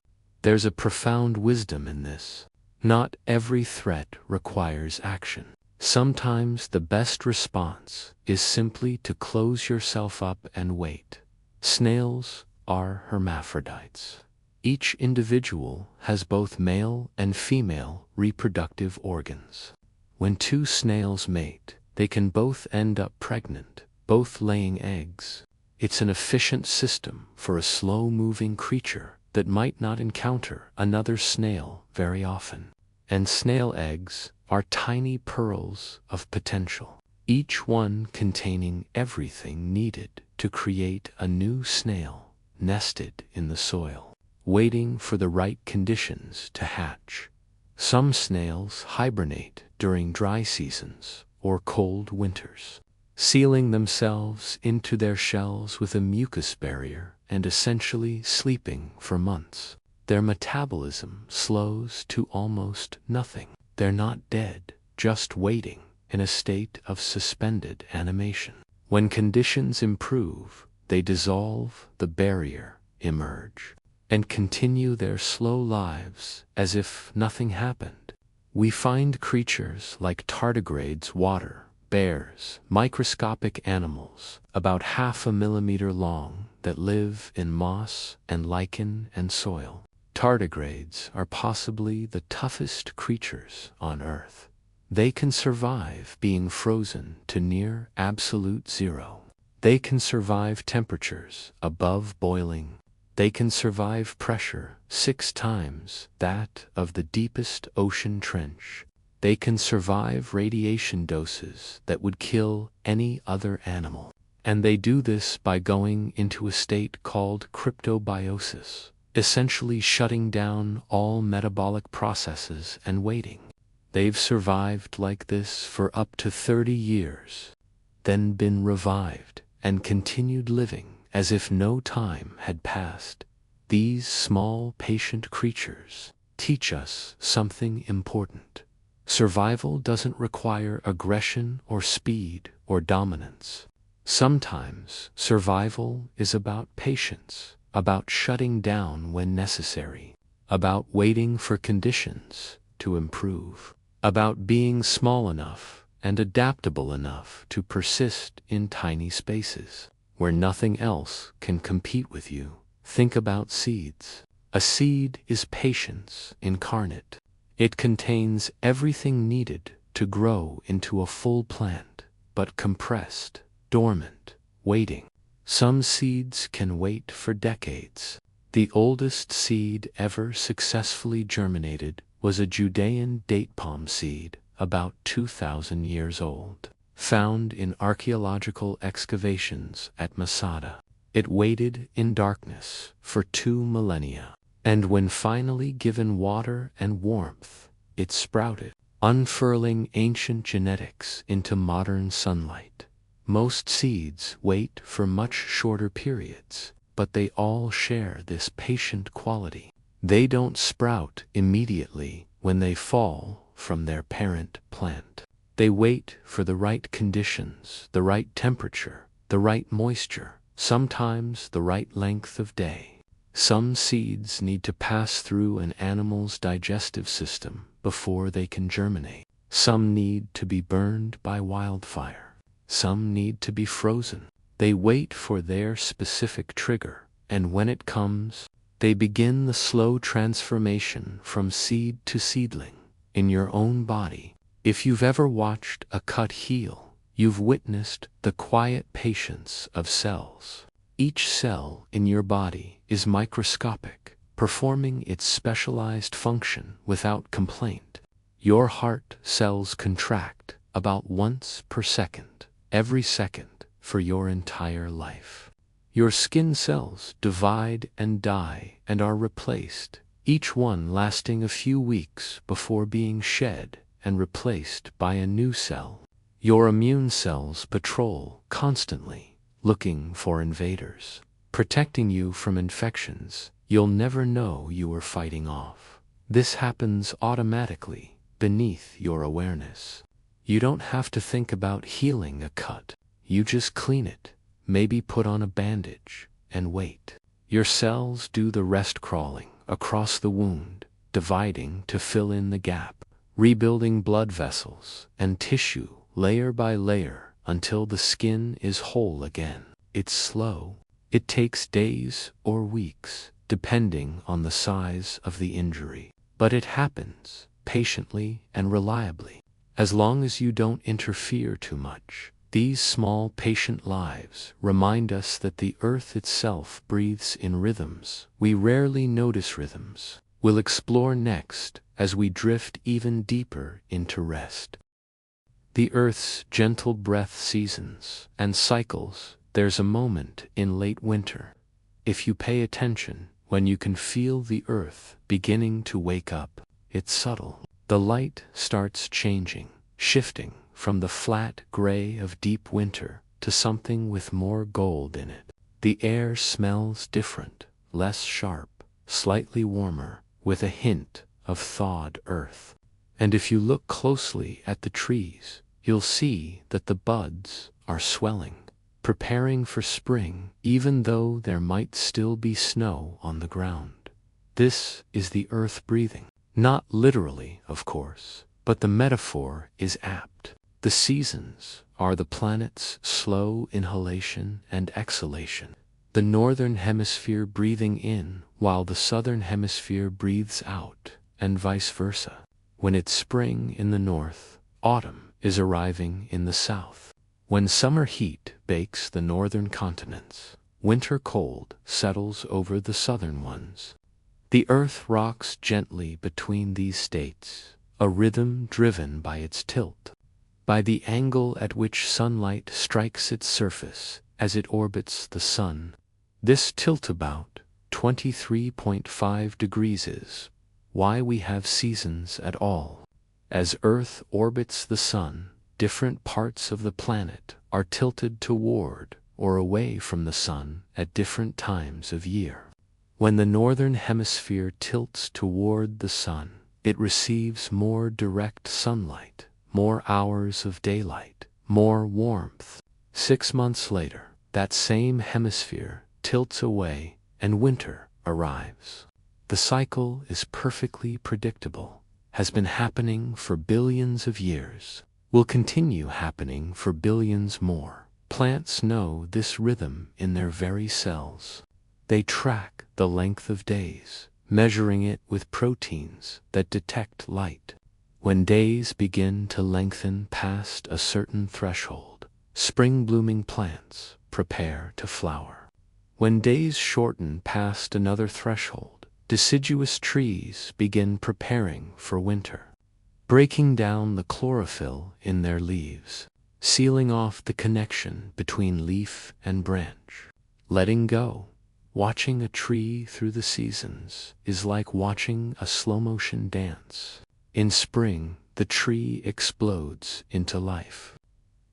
There's a profound wisdom in this. Not every threat requires action. Sometimes the best response is simply to close yourself up and wait. Snails are hermaphrodites. Each individual has both male and female reproductive organs. When two snails mate, they can both end up pregnant, both laying eggs. It's an efficient system for a slow-moving creature that might not encounter another snail very often. And snail eggs are tiny pearls of potential, each one containing everything needed to create a new snail nested in the soil, waiting for the right conditions to hatch. Some snails hibernate during dry seasons or cold winters, sealing themselves into their shells with a mucus barrier and essentially sleeping for months. their metabolism slows to almost nothing. They're not dead, just waiting in a state of suspended animation. When conditions improve, they dissolve the barrier, emerge, and continue their slow lives as if nothing happened. We find creatures like tardigrades, water bears, microscopic animals about 0.5 millimeter long that live in moss and lichen and soil. Tardigrades are possibly the toughest creatures on Earth. They can survive being frozen to near absolute zero. They can survive temperatures above boiling. They can survive pressure 6 times that of the deepest ocean trench. They can survive radiation doses that would kill any other animal. And they do this by going into a state called cryptobiosis, essentially shutting down all metabolic processes and waiting. They've survived like this for up to 30 years, then been revived and continued living as if no time had passed. These small, patient creatures teach us something important. Survival doesn't require aggression or speed or dominance. Sometimes survival is about patience, about shutting down when necessary, about waiting for conditions to improve, about being small enough and adaptable enough to persist in tiny spaces where nothing else can compete with you. Think about seeds. A seed is patience incarnate. It contains everything needed to grow into a full plant, but compressed, dormant, waiting. Some seeds can wait for decades. The oldest seed ever successfully germinated was a Judean date palm seed, about 2,000 years old, found in archaeological excavations at Masada. It waited in darkness for 2 millennia, and when finally given water and warmth, it sprouted, unfurling ancient genetics into modern sunlight. Most seeds wait for much shorter periods, but they all share this patient quality. They don't sprout immediately when they fall from their parent plant. They wait for the right conditions, the right temperature, the right moisture, sometimes the right length of day. Some seeds need to pass through an animal's digestive system before they can germinate. Some need to be burned by wildfire. Some need to be frozen. They wait for their specific trigger, and when it comes, they begin the slow transformation from seed to seedling. In your own body, if you've ever watched a cut heal, you've witnessed the quiet patience of cells. Each cell in your body is microscopic, performing its specialized function without complaint. Your heart cells contract about once per second, every second for your entire life. Your skin cells divide and die and are replaced, each one lasting a few weeks before being shed and replaced by a new cell. Your immune cells patrol constantly, looking for invaders, protecting you from infections you'll never know you were fighting off. This happens automatically beneath your awareness. You don't have to think about healing a cut. You just clean it, maybe put on a bandage, and wait. Your cells do the rest crawling across the wound, dividing to fill in the gap, rebuilding blood vessels and tissue layer by layer until the skin is whole again. It's slow. It takes days or weeks, depending on the size of the injury. But it happens patiently and reliably. As long as you don't interfere too much. These small patient lives remind us that the earth itself breathes in rhythms. We rarely notice rhythms. We'll explore next as we drift even deeper into rest. The earth's gentle breath seasons and cycles. There's a moment in late winter, if you pay attention, when you can feel the earth beginning to wake up. It's subtle. The light starts changing, shifting from the flat gray of deep winter to something with more gold in it. The air smells different, less sharp, slightly warmer, with a hint of thawed earth. And if you look closely at the trees, you'll see that the buds are swelling, preparing for spring, even though there might still be snow on the ground. This is the earth breathing. Not literally, of course, but the metaphor is apt. The seasons are the planet's slow inhalation and exhalation. The northern hemisphere breathing in while the southern hemisphere breathes out, and vice versa. When it's spring in the north, autumn is arriving in the south. When summer heat bakes the northern continents, winter cold settles over the southern ones. The earth rocks gently between these states, a rhythm driven by its tilt, by the angle at which sunlight strikes its surface as it orbits the sun. This tilt about 23.5 degrees is why we have seasons at all. As Earth orbits the sun, different parts of the planet are tilted toward or away from the sun at different times of year. When the northern hemisphere tilts toward the sun, it receives more direct sunlight, more hours of daylight, more warmth. 6 months later, that same hemisphere tilts away and winter arrives. The cycle is perfectly predictable, has been happening for billions of years, will continue happening for billions more. Plants know this rhythm in their very cells. They track the length of days, measuring it with proteins that detect light. When days begin to lengthen past a certain threshold, spring-blooming plants prepare to flower. When days shorten past another threshold, deciduous trees begin preparing for winter, breaking down the chlorophyll in their leaves, sealing off the connection between leaf and branch, letting go. Watching a tree through the seasons is like watching a slow-motion dance. In spring, the tree explodes into life.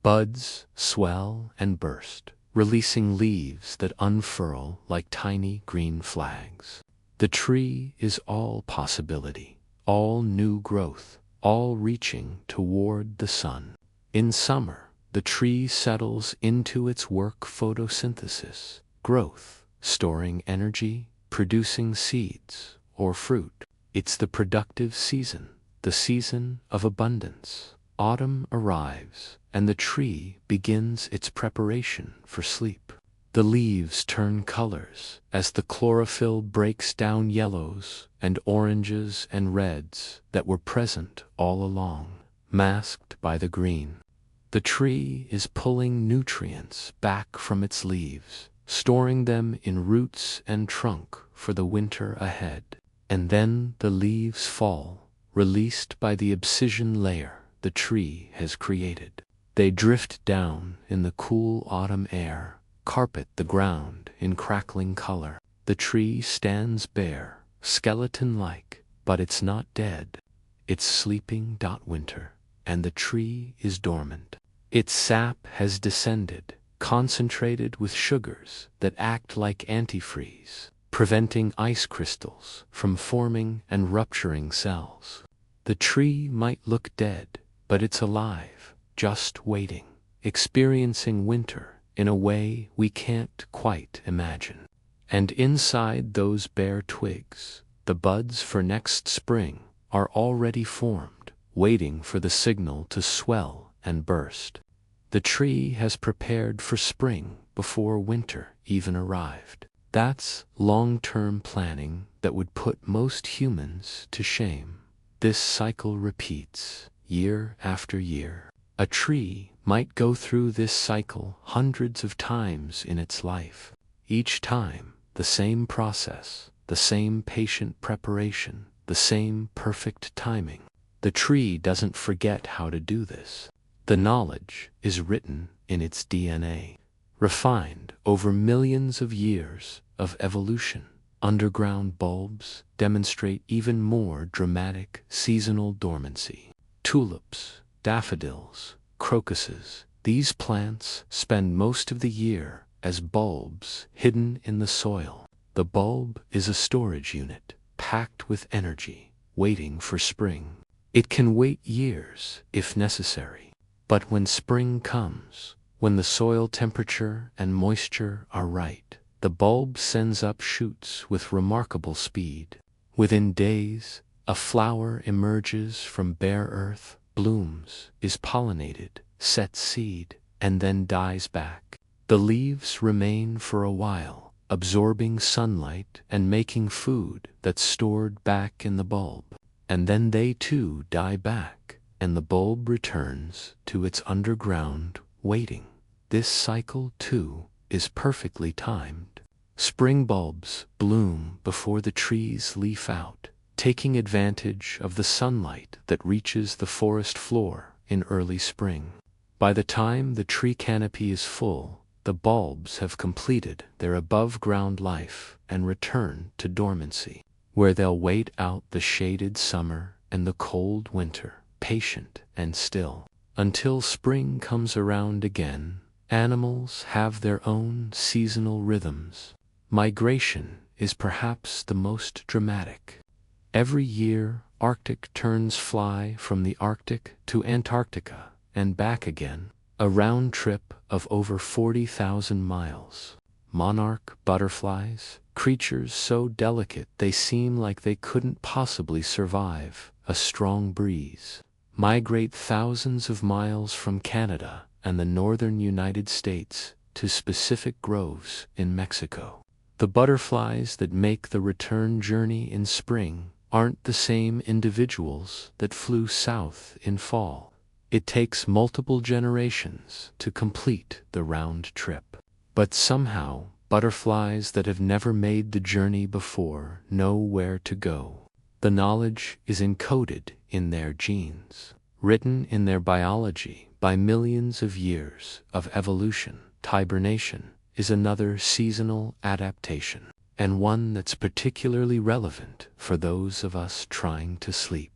Buds swell and burst, releasing leaves that unfurl like tiny green flags. The tree is all possibility, all new growth, all reaching toward the sun. In summer, the tree settles into its work: photosynthesis, growth, storing energy, producing seeds or fruit. It's the productive season, the season of abundance. Autumn arrives, and the tree begins its preparation for sleep. The leaves turn colors as the chlorophyll breaks down yellows and oranges and reds that were present all along, masked by the green. The tree is pulling nutrients back from its leaves, storing them in roots and trunk for the winter ahead. And then the leaves fall, released by the abscission layer the tree has created. They drift down in the cool autumn air, carpet the ground in crackling color. The tree stands bare, skeleton-like, but it's not dead. It's sleeping. Winter, and the tree is dormant. Its sap has descended, concentrated with sugars that act like antifreeze, preventing ice crystals from forming and rupturing cells. The tree might look dead, but it's alive, just waiting, experiencing winter in a way we can't quite imagine. And inside those bare twigs, the buds for next spring are already formed, waiting for the signal to swell and burst. The tree has prepared for spring before winter even arrived. That's long-term planning that would put most humans to shame. This cycle repeats, year after year. A tree might go through this cycle hundreds of times in its life. Each time, the same process, the same patient preparation, the same perfect timing. The tree doesn't forget how to do this. The knowledge is written in its DNA, refined over millions of years of evolution. Underground bulbs demonstrate even more dramatic seasonal dormancy. Tulips, daffodils, crocuses, these plants spend most of the year as bulbs hidden in the soil. The bulb is a storage unit, packed with energy, waiting for spring. It can wait years, if necessary. But when spring comes, when the soil temperature and moisture are right, the bulb sends up shoots with remarkable speed. Within days, a flower emerges from bare earth, blooms, is pollinated, sets seed, and then dies back. The leaves remain for a while, absorbing sunlight and making food that's stored back in the bulb. And then they too die back, and the bulb returns to its underground waiting. This cycle, too, is perfectly timed. Spring bulbs bloom before the trees leaf out, taking advantage of the sunlight that reaches the forest floor in early spring. By the time the tree canopy is full, the bulbs have completed their above-ground life and return to dormancy, where they'll wait out the shaded summer and the cold winter, patient and still. Until spring comes around again, animals have their own seasonal rhythms. Migration is perhaps the most dramatic. Every year, Arctic terns fly from the Arctic to Antarctica and back again, a round trip of over 40,000 miles. Monarch butterflies, creatures so delicate they seem like they couldn't possibly survive a strong breeze, migrate thousands of miles from Canada and the northern United States to specific groves in Mexico. The butterflies that make the return journey in spring aren't the same individuals that flew south in fall. It takes multiple generations to complete the round trip. But somehow, butterflies that have never made the journey before know where to go. The knowledge is encoded in their genes, written in their biology by millions of years of evolution. Hibernation is another seasonal adaptation, and one that's particularly relevant for those of us trying to sleep.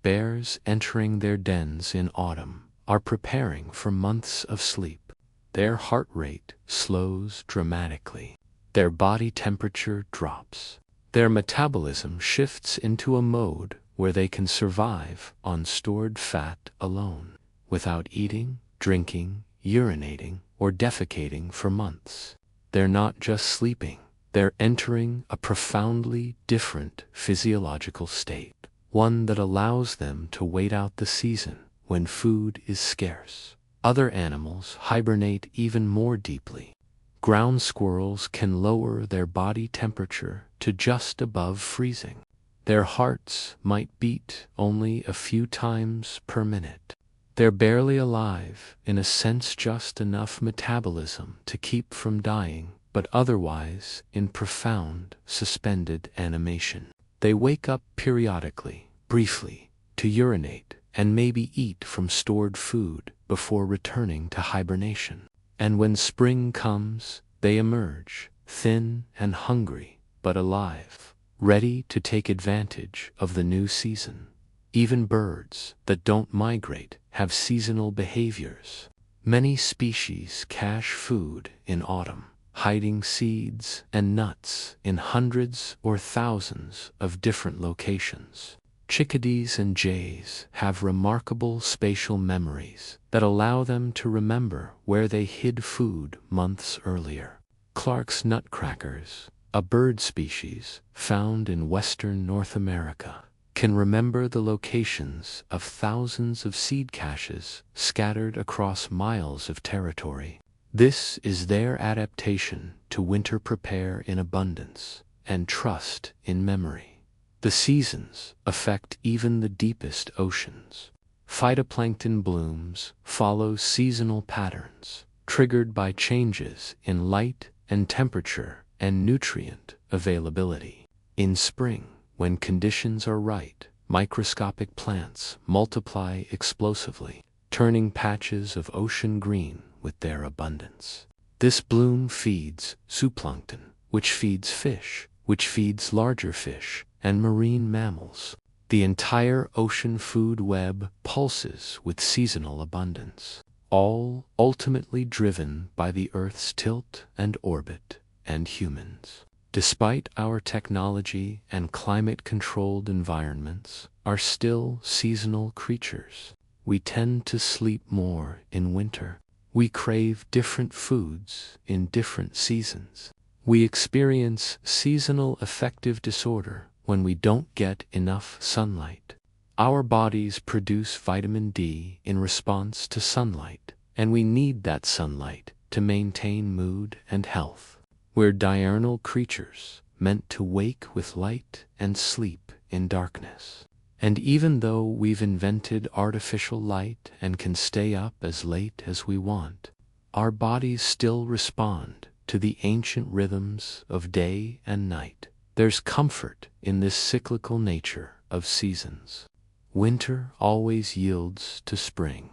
Bears entering their dens in autumn are preparing for months of sleep. Their heart rate slows dramatically. Their body temperature drops. Their metabolism shifts into a mode where they can survive on stored fat alone, without eating, drinking, urinating, or defecating for months. They're not just sleeping, they're entering a profoundly different physiological state, one that allows them to wait out the season when food is scarce. Other animals hibernate even more deeply. Ground squirrels can lower their body temperature to just above freezing. Their hearts might beat only a few times per minute. They're barely alive, in a sense just enough metabolism to keep from dying, but otherwise in profound, suspended animation. They wake up periodically, briefly, to urinate and maybe eat from stored food before returning to hibernation. And when spring comes, they emerge, thin and hungry, but alive, ready to take advantage of the new season. Even birds that don't migrate have seasonal behaviors. Many species cache food in autumn, hiding seeds and nuts in hundreds or thousands of different locations. Chickadees and jays have remarkable spatial memories that allow them to remember where they hid food months earlier. Clark's nutcrackers, a bird species found in western North America, can remember the locations of thousands of seed caches scattered across miles of territory. This is their adaptation to winter prepare in abundance and trust in memory. The seasons affect even the deepest oceans. Phytoplankton blooms follow seasonal patterns, triggered by changes in light and temperature and nutrient availability. In spring, when conditions are right, microscopic plants multiply explosively, turning patches of ocean green with their abundance. This bloom feeds zooplankton, which feeds fish, which feeds larger fish and marine mammals. The entire ocean food web pulses with seasonal abundance, all ultimately driven by the Earth's tilt and orbit and humans. despite our technology and climate-controlled environments, are still seasonal creatures. We tend to sleep more in winter. We crave different foods in different seasons. We experience seasonal affective disorder when we don't get enough sunlight. Our bodies produce vitamin D in response to sunlight, and we need that sunlight to maintain mood and health. We're diurnal creatures, meant to wake with light and sleep in darkness. And even though we've invented artificial light and can stay up as late as we want, our bodies still respond to the ancient rhythms of day and night. There's comfort in this cyclical nature of seasons. Winter always yields to spring.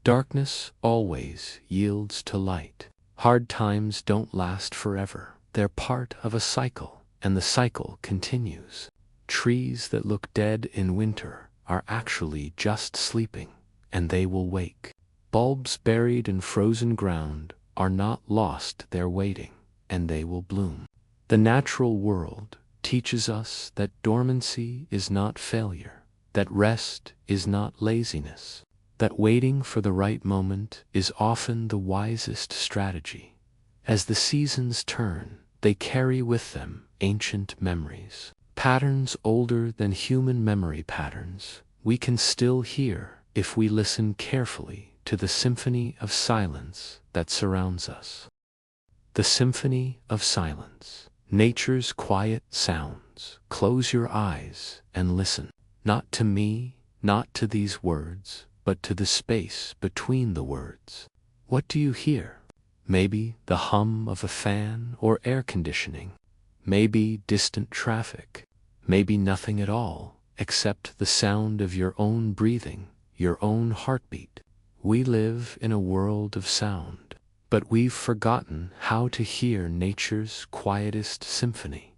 Darkness always yields to light. Hard times don't last forever. They're part of a cycle, and the cycle continues. Trees that look dead in winter are actually just sleeping, and they will wake. Bulbs buried in frozen ground are not lost, they're waiting, and they will bloom. The natural world teaches us that dormancy is not failure, that rest is not laziness, that waiting for the right moment is often the wisest strategy. As the seasons turn, they carry with them ancient memories, patterns older than human memory patterns we can still hear if we listen carefully to the symphony of silence that surrounds us. The Symphony of Silence, nature's quiet sounds. Close your eyes and listen. Not to me, not to these words, but to the space between the words. What do you hear? Maybe the hum of a fan or air conditioning. Maybe distant traffic. Maybe nothing at all, except the sound of your own breathing, your own heartbeat. We live in a world of sound, but we've forgotten how to hear nature's quietest symphony.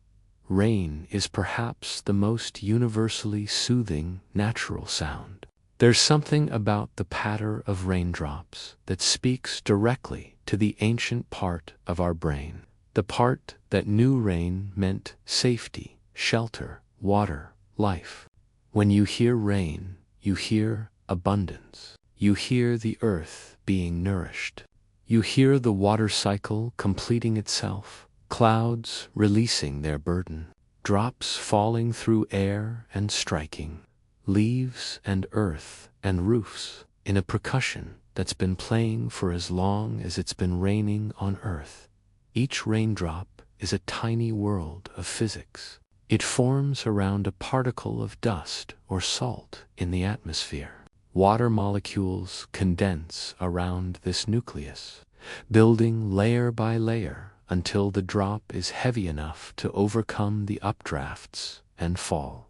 Rain is perhaps the most universally soothing natural sound. There's something about the patter of raindrops that speaks directly to the ancient part of our brain, the part that knew rain meant safety, shelter, water, life. When you hear rain, you hear abundance. You hear the earth being nourished. You hear the water cycle completing itself, clouds releasing their burden, drops falling through air and striking leaves and earth and roofs in a percussion that's been playing for as long as it's been raining on earth. Each raindrop is a tiny world of physics. It forms around a particle of dust or salt in the atmosphere. Water molecules condense around this nucleus, building layer by layer until the drop is heavy enough to overcome the updrafts and fall.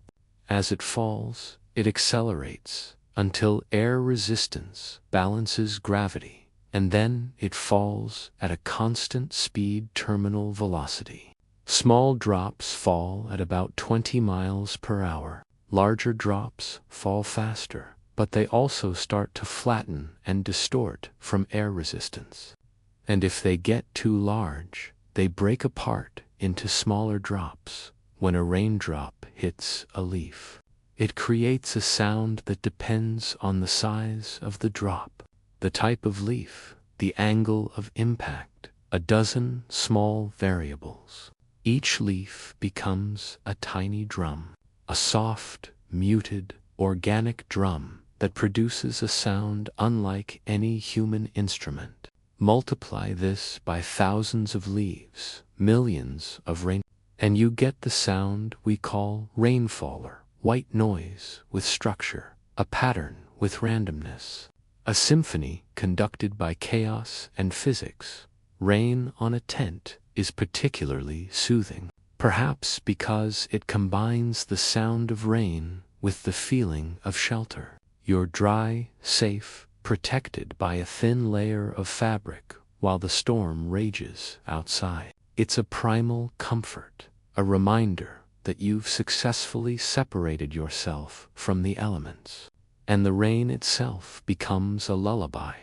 As it falls, it accelerates until air resistance balances gravity, and then it falls at a constant speed terminal velocity. Small drops fall at about 20 miles per hour. Larger drops fall faster, but they also start to flatten and distort from air resistance. And if they get too large, they break apart into smaller drops. When a raindrop hits a leaf, it creates a sound that depends on the size of the drop, the type of leaf, the angle of impact, a dozen small variables. Each leaf becomes a tiny drum, a soft, muted, organic drum that produces a sound unlike any human instrument. Multiply this by thousands of leaves, millions of rain, and you get the sound we call rainfall, white noise with structure, a pattern with randomness, a symphony conducted by chaos and physics. Rain on a tent is particularly soothing, perhaps because it combines the sound of rain with the feeling of shelter. You're dry, safe, protected by a thin layer of fabric while the storm rages outside. It's a primal comfort, a reminder that you've successfully separated yourself from the elements. And the rain itself becomes a lullaby,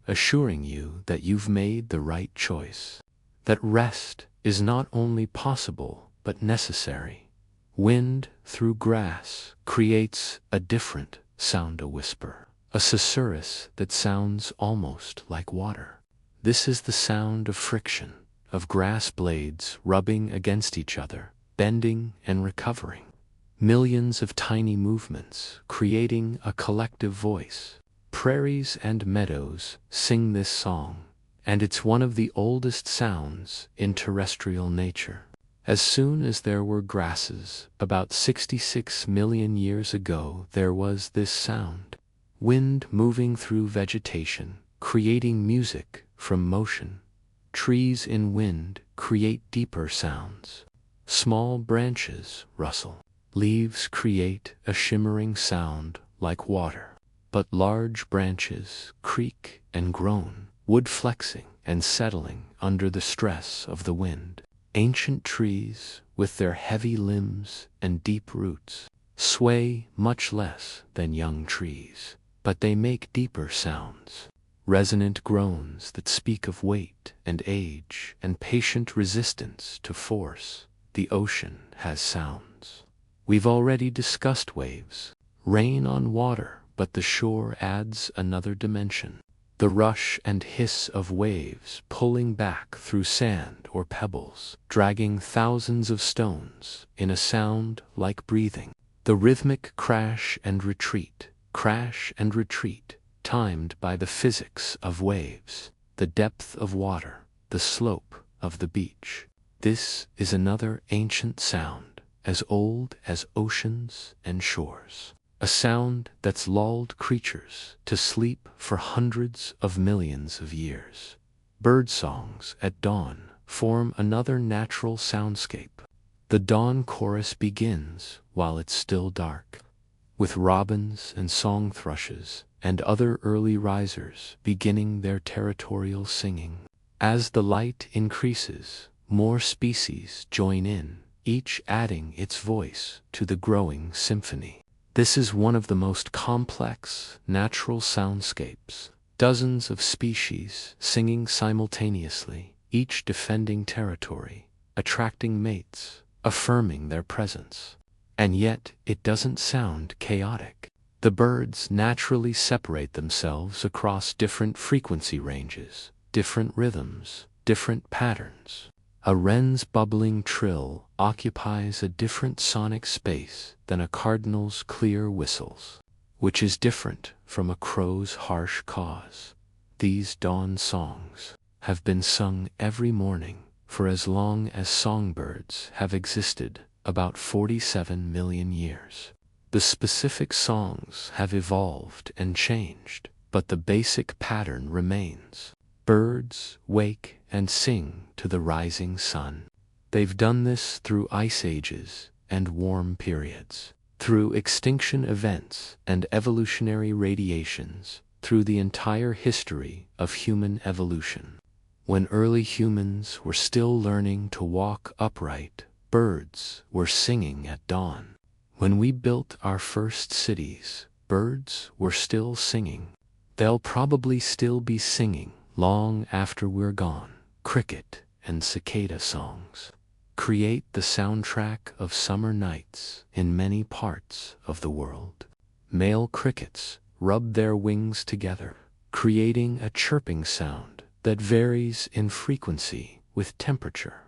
assuring you that you've made the right choice, that rest is not only possible but necessary. Wind through grass creates a different sound, a whisper, a susurrus that sounds almost like water. This is the sound of friction, of grass blades rubbing against each other, bending and recovering. Millions of tiny movements creating a collective voice. Prairies and meadows sing this song, and it's one of the oldest sounds in terrestrial nature. As soon as there were grasses, about 66 million years ago, there was this sound. Wind moving through vegetation, creating music from motion. Trees in wind create deeper sounds. Small branches rustle. Leaves create a shimmering sound like water. But large branches creak and groan, wood flexing and settling under the stress of the wind. Ancient trees, with their heavy limbs and deep roots, sway much less than young trees, but they make deeper sounds. Resonant groans that speak of weight and age and patient resistance to force. The ocean has sounds. We've already discussed waves, rain on water, but the shore adds another dimension. The rush and hiss of waves pulling back through sand or pebbles, dragging thousands of stones in a sound like breathing. The rhythmic crash and retreat, timed by the physics of waves, the depth of water, the slope of the beach. This is another ancient sound, as old as oceans and shores. A sound that's lulled creatures to sleep for hundreds of millions of years. Bird songs at dawn form another natural soundscape. The dawn chorus begins while it's still dark, with robins and song thrushes and other early risers beginning their territorial singing. As the light increases, more species join in, each adding its voice to the growing symphony. This is one of the most complex natural soundscapes. Dozens of species singing simultaneously, each defending territory, attracting mates, affirming their presence. And yet, it doesn't sound chaotic. The birds naturally separate themselves across different frequency ranges, different rhythms, different patterns. A wren's bubbling trill occupies a different sonic space than a cardinal's clear whistles, which is different from a crow's harsh caws. These dawn songs have been sung every morning for as long as songbirds have existed, about 47 million years. The specific songs have evolved and changed, but the basic pattern remains. Birds wake and sing to the rising sun. They've done this through ice ages and warm periods, through extinction events and evolutionary radiations, through the entire history of human evolution. When early humans were still learning to walk upright, birds were singing at dawn. When we built our first cities, birds were still singing. They'll probably still be singing long after we're gone. Cricket and cicada songs create the soundtrack of summer nights in many parts of the world. Male crickets rub their wings together, creating a chirping sound that varies in frequency with temperature.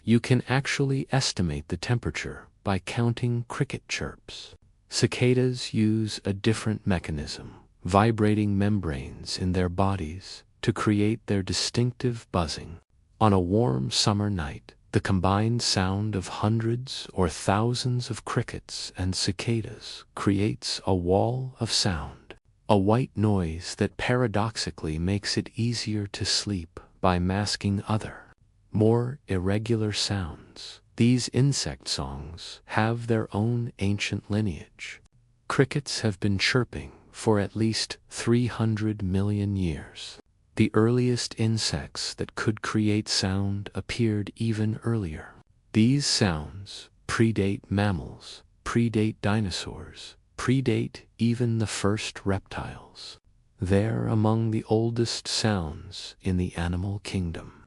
You can actually estimate the temperature by counting cricket chirps. Cicadas use a different mechanism, vibrating membranes in their bodies to create their distinctive buzzing. On a warm summer night, the combined sound of hundreds or thousands of crickets and cicadas creates a wall of sound, a white noise that paradoxically makes it easier to sleep by masking other, more irregular sounds. These insect songs have their own ancient lineage. Crickets have been chirping for at least 300 million years. The earliest insects that could create sound appeared even earlier. These sounds predate mammals, predate dinosaurs, predate even the first reptiles. They're among the oldest sounds in the animal kingdom.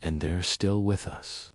and they're still with us,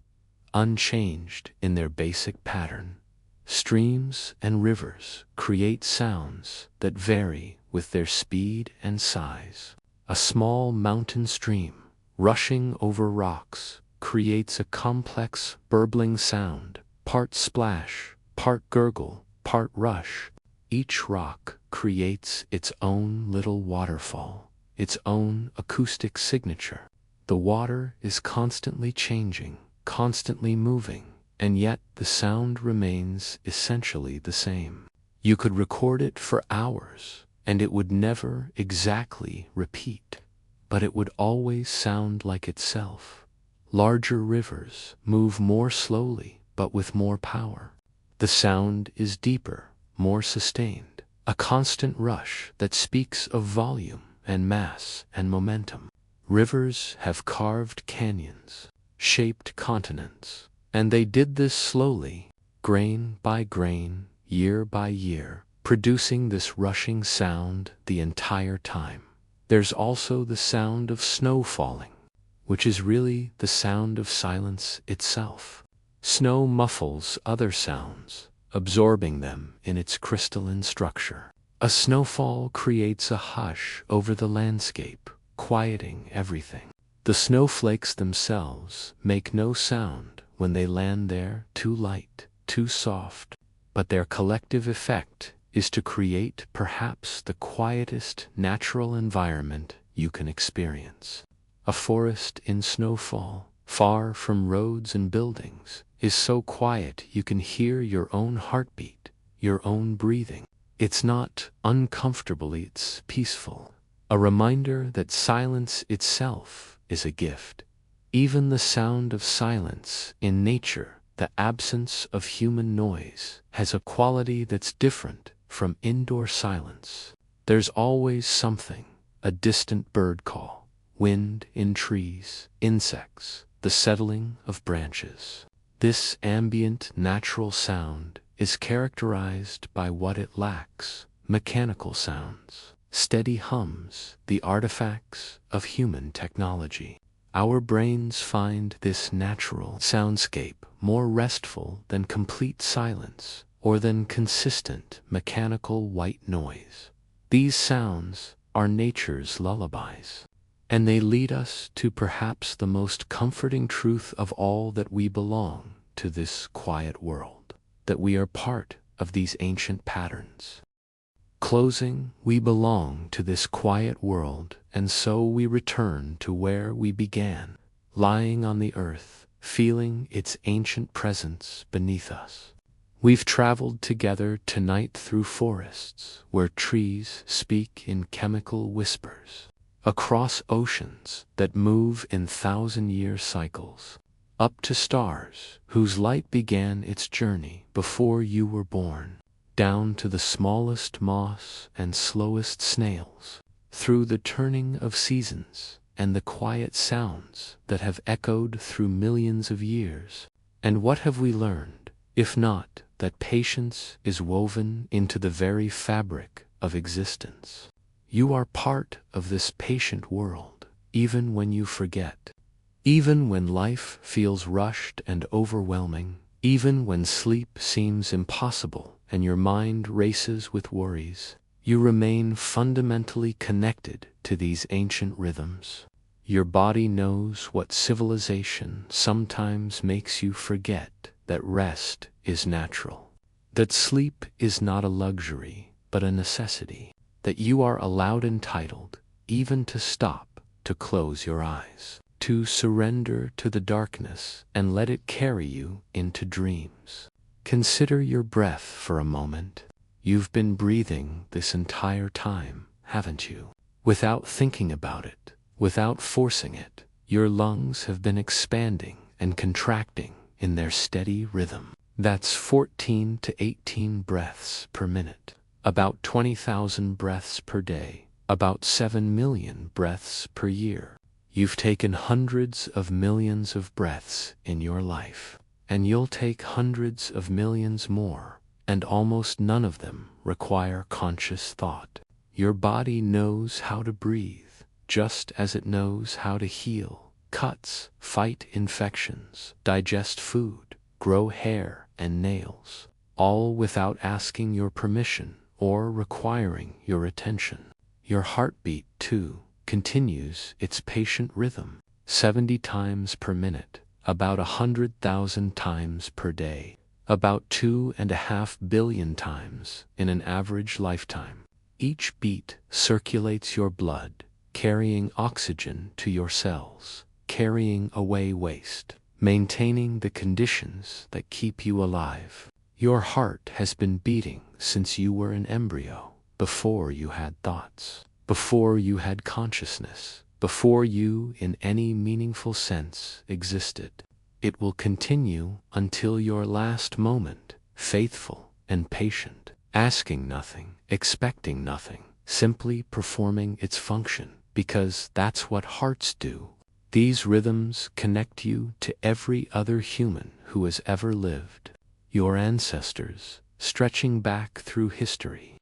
unchanged in their basic pattern. Streams and rivers create sounds that vary with their speed and size. A small mountain stream rushing over rocks creates a complex burbling sound, part splash, part gurgle, part rush. Each rock creates its own little waterfall, its own acoustic signature. The water is constantly changing, constantly moving, and yet the sound remains essentially the same. You could record it for hours, and it would never exactly repeat, but it would always sound like itself. Larger rivers move more slowly, but with more power. The sound is deeper, more sustained, a constant rush that speaks of volume and mass and momentum. Rivers have carved canyons, shaped continents, and they did this slowly, grain by grain, year by year, producing this rushing sound the entire time. There's also the sound of snow falling, which is really the sound of silence itself. Snow muffles other sounds, absorbing them in its crystalline structure. A snowfall creates a hush over the landscape, quieting everything. The snowflakes themselves make no sound when they land there, too light, too soft, but their collective effect is to create perhaps the quietest natural environment you can experience. A forest in snowfall, far from roads and buildings, is so quiet you can hear your own heartbeat, your own breathing. It's not uncomfortable, it's peaceful. A reminder that silence itself is a gift. Even the sound of silence in nature, the absence of human noise, has a quality that's different from indoor silence. There's always something, a distant bird call, wind in trees, insects, the settling of branches. This ambient natural sound is characterized by what it lacks: mechanical sounds, steady hums, the artifacts of human technology. Our brains find this natural soundscape more restful than complete silence or than consistent mechanical white noise. These sounds are nature's lullabies, and they lead us to perhaps the most comforting truth of all, that we belong to this quiet world, that we are part of these ancient patterns. Closing, we belong to this quiet world, and so we return to where we began, lying on the earth, feeling its ancient presence beneath us. We've traveled together tonight through forests where trees speak in chemical whispers, across oceans that move in thousand-year cycles, up to stars whose light began its journey before you were born, down to the smallest moss and slowest snails, through the turning of seasons and the quiet sounds that have echoed through millions of years. And what have we learned, if not that patience is woven into the very fabric of existence? You are part of this patient world, even when you forget. Even when life feels rushed and overwhelming, even when sleep seems impossible and your mind races with worries, you remain fundamentally connected to these ancient rhythms. Your body knows what civilization sometimes makes you forget: that rest is natural, that sleep is not a luxury but a necessity, that you are allowed, entitled, even to stop, to close your eyes, to surrender to the darkness and let it carry you into dreams. Consider your breath for a moment. You've been breathing this entire time, haven't you? Without thinking about it, without forcing it, your lungs have been expanding and contracting in their steady rhythm. That's 14 to 18 breaths per minute, about 20,000 breaths per day, about 7 million breaths per year. You've taken hundreds of millions of breaths in your life, and you'll take hundreds of millions more, and almost none of them require conscious thought. Your body knows how to breathe, just as it knows how to heal, cuts, fight infections, digest food, grow hair and nails, all without asking your permission or requiring your attention. Your heartbeat, too, continues its patient rhythm, 70 times per minute, about 100,000 times per day, about 2.5 billion times in an average lifetime. Each beat circulates your blood, carrying oxygen to your cells, carrying away waste, maintaining the conditions that keep you alive. Your heart has been beating since you were an embryo, before you had thoughts, before you had consciousness, before you, in any meaningful sense, existed. It will continue until your last moment, faithful and patient, asking nothing, expecting nothing, simply performing its function, because that's what hearts do. These rhythms connect you to every other human who has ever lived. Your ancestors, stretching back through history,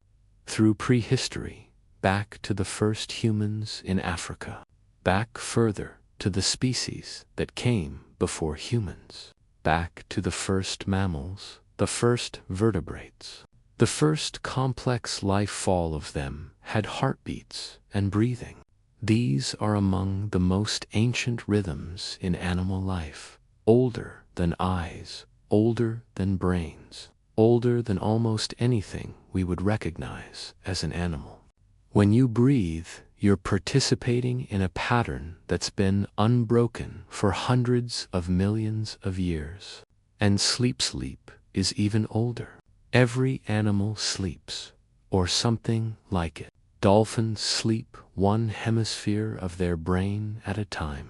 through prehistory, back to the first humans in Africa, back further to the species that came before humans, back to the first mammals, the first vertebrates. The first complex life, all of them had heartbeats and breathing. These are among the most ancient rhythms in animal life, older than eyes, older than brains, older than almost anything we would recognize as an animal. When you breathe, you're participating in a pattern that's been unbroken for hundreds of millions of years. And sleep is even older. Every animal sleeps, or something like it. Dolphins sleep one hemisphere of their brain at a time.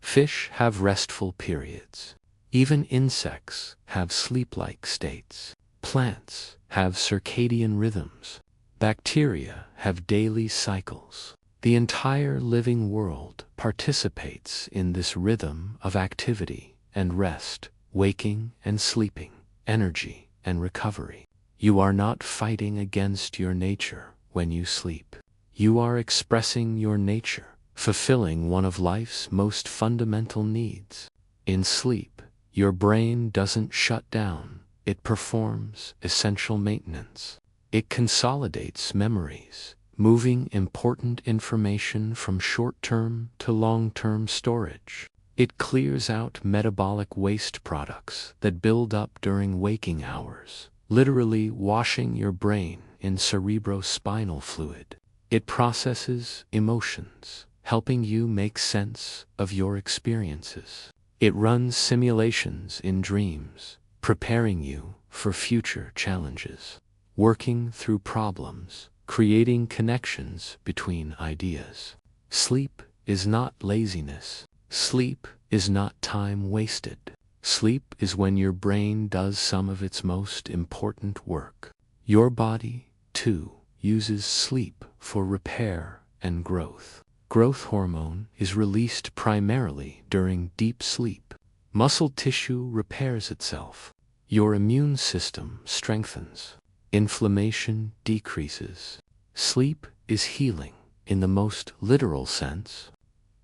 Fish have restful periods. Even insects have sleep-like states. Plants have circadian rhythms. Bacteria have daily cycles. The entire living world participates in this rhythm of activity and rest, waking and sleeping, energy and recovery. You are not fighting against your nature when you sleep. You are expressing your nature, fulfilling one of life's most fundamental needs. In sleep, your brain doesn't shut down, it performs essential maintenance. It consolidates memories, moving important information from short-term to long-term storage. It clears out metabolic waste products that build up during waking hours, literally washing your brain in cerebrospinal fluid. It processes emotions, helping you make sense of your experiences. It runs simulations in dreams, preparing you for future challenges, working through problems, creating connections between ideas. Sleep is not laziness. Sleep is not time wasted. Sleep is when your brain does some of its most important work. Your body, too, uses sleep for repair and growth. Growth hormone is released primarily during deep sleep. Muscle tissue repairs itself. Your immune system strengthens. Inflammation decreases. Sleep is healing in the most literal sense.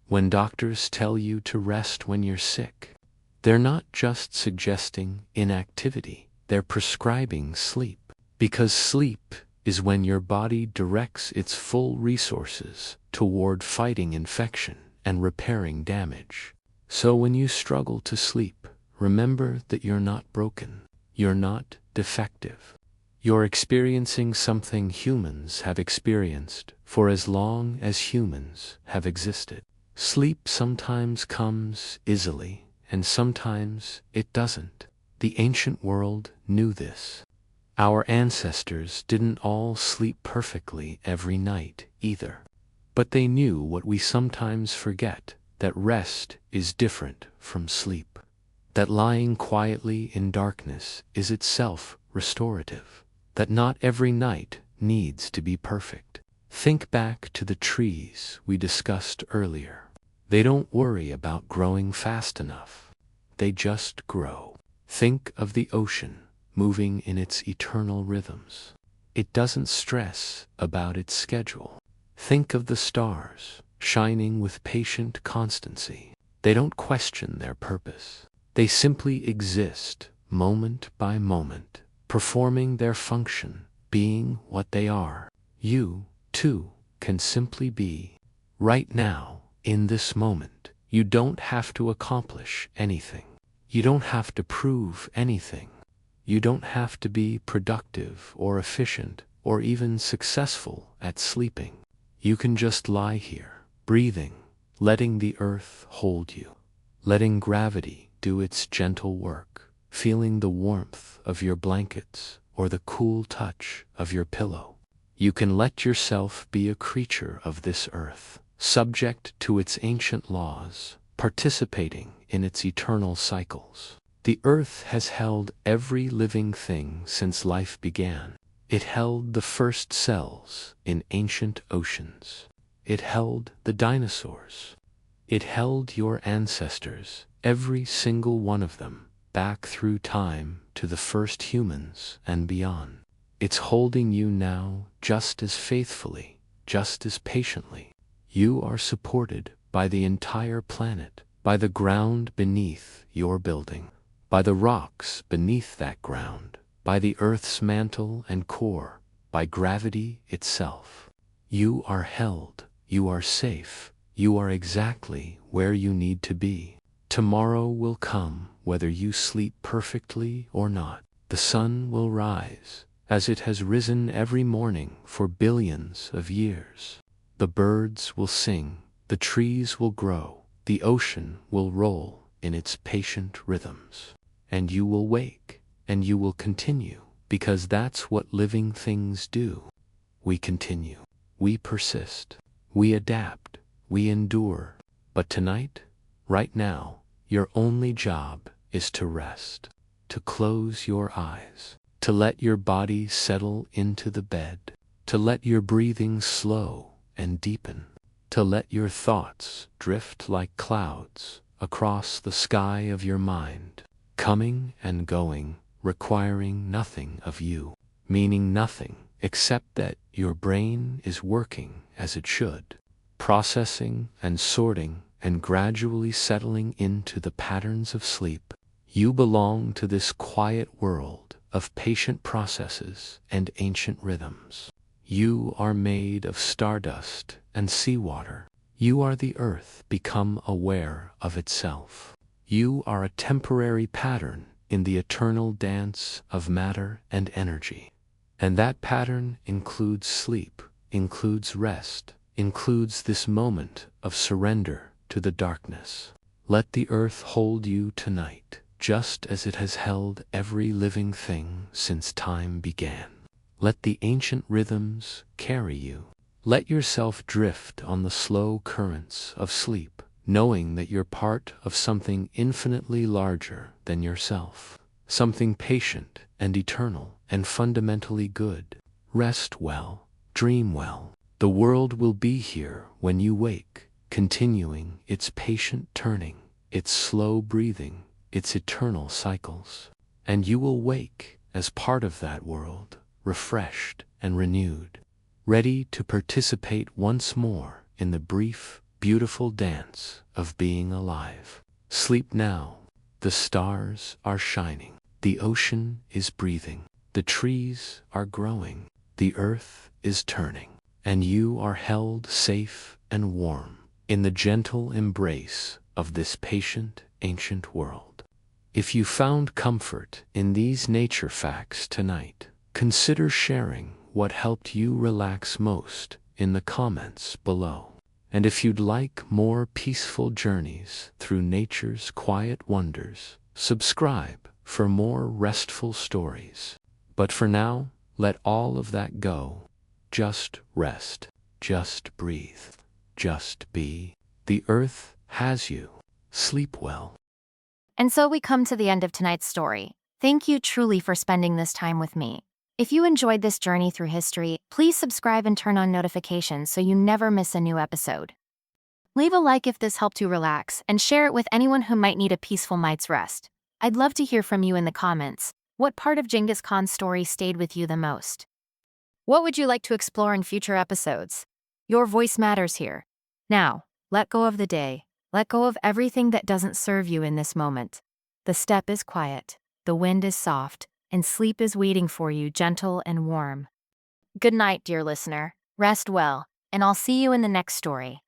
When doctors tell you to rest when you're sick, they're not just suggesting inactivity, they're prescribing sleep. Because sleep is when your body directs its full resources toward fighting infection and repairing damage. So when you struggle to sleep, remember that you're not broken, you're not defective. You're experiencing something humans have experienced for as long as humans have existed. Sleep sometimes comes easily, and sometimes it doesn't. The ancient world knew this. Our ancestors didn't all sleep perfectly every night either. But they knew what we sometimes forget, that rest is different from sleep. That lying quietly in darkness is itself restorative. That not every night needs to be perfect. Think back to the trees we discussed earlier. They don't worry about growing fast enough. They just grow. Think of the ocean moving in its eternal rhythms. It doesn't stress about its schedule. Think of the stars shining with patient constancy. They don't question their purpose. They simply exist, moment by moment, performing their function, being what they are. You, too, can simply be. Right now, in this moment, you don't have to accomplish anything. You don't have to prove anything. You don't have to be productive or efficient or even successful at sleeping. You can just lie here, breathing, letting the earth hold you, letting gravity do its gentle work, feeling the warmth of your blankets or the cool touch of your pillow. You can let yourself be a creature of this earth, subject to its ancient laws, participating in its eternal cycles. The earth has held every living thing since life began. It held the first cells in ancient oceans. It held the dinosaurs. It held your ancestors, every single one of them, back through time to the first humans and beyond. It's holding you now just as faithfully, just as patiently. You are supported by the entire planet, by the ground beneath your building, by the rocks beneath that ground, by the earth's mantle and core, by gravity itself. You are held, you are safe, you are exactly where you need to be. Tomorrow will come whether you sleep perfectly or not. The sun will rise, as it has risen every morning for billions of years. The birds will sing, the trees will grow, the ocean will roll in its patient rhythms. And you will wake, and you will continue, because that's what living things do. We continue, we persist, we adapt, we endure. But tonight, right now, your only job is to rest, to close your eyes, to let your body settle into the bed, to let your breathing slow and deepen, to let your thoughts drift like clouds across the sky of your mind, coming and going, requiring nothing of you, meaning nothing except that your brain is working as it should, processing and sorting and gradually settling into the patterns of sleep. You belong to this quiet world of patient processes and ancient rhythms. You are made of stardust and seawater. You are the earth become aware of itself. You are a temporary pattern in the eternal dance of matter and energy. And that pattern includes sleep, includes rest, includes this moment of surrender to the darkness. Let the earth hold you tonight, just as it has held every living thing since time began. Let the ancient rhythms carry you. Let yourself drift on the slow currents of sleep, knowing that you're part of something infinitely larger than yourself, something patient and eternal and fundamentally good. Rest well, dream well. The world will be here when you wake, continuing its patient turning, its slow breathing, its eternal cycles. And you will wake as part of that world, refreshed and renewed, ready to participate once more in the brief, beautiful dance of being alive. Sleep now. The stars are shining. The ocean is breathing. The trees are growing. The earth is turning. And you are held safe and warm in the gentle embrace of this patient, ancient world. If you found comfort in these nature facts tonight, consider sharing what helped you relax most in the comments below. And if you'd like more peaceful journeys through nature's quiet wonders, subscribe for more restful stories. But for now, let all of that go. Just rest, just breathe, just be. The earth has you. Sleep well. And so we come to the end of tonight's story. Thank you truly for spending this time with me. If you enjoyed this journey through history, please subscribe and turn on notifications so you never miss a new episode. Leave a like if this helped you relax, and share it with anyone who might need a peaceful night's rest. I'd love to hear from you in the comments. What part of Genghis Khan's story stayed with you the most? What would you like to explore in future episodes? Your voice matters here. Now, let go of the day. Let go of everything that doesn't serve you in this moment. The step is quiet, the wind is soft, and sleep is waiting for you, gentle and warm. Good night, dear listener. Rest well, and I'll see you in the next story.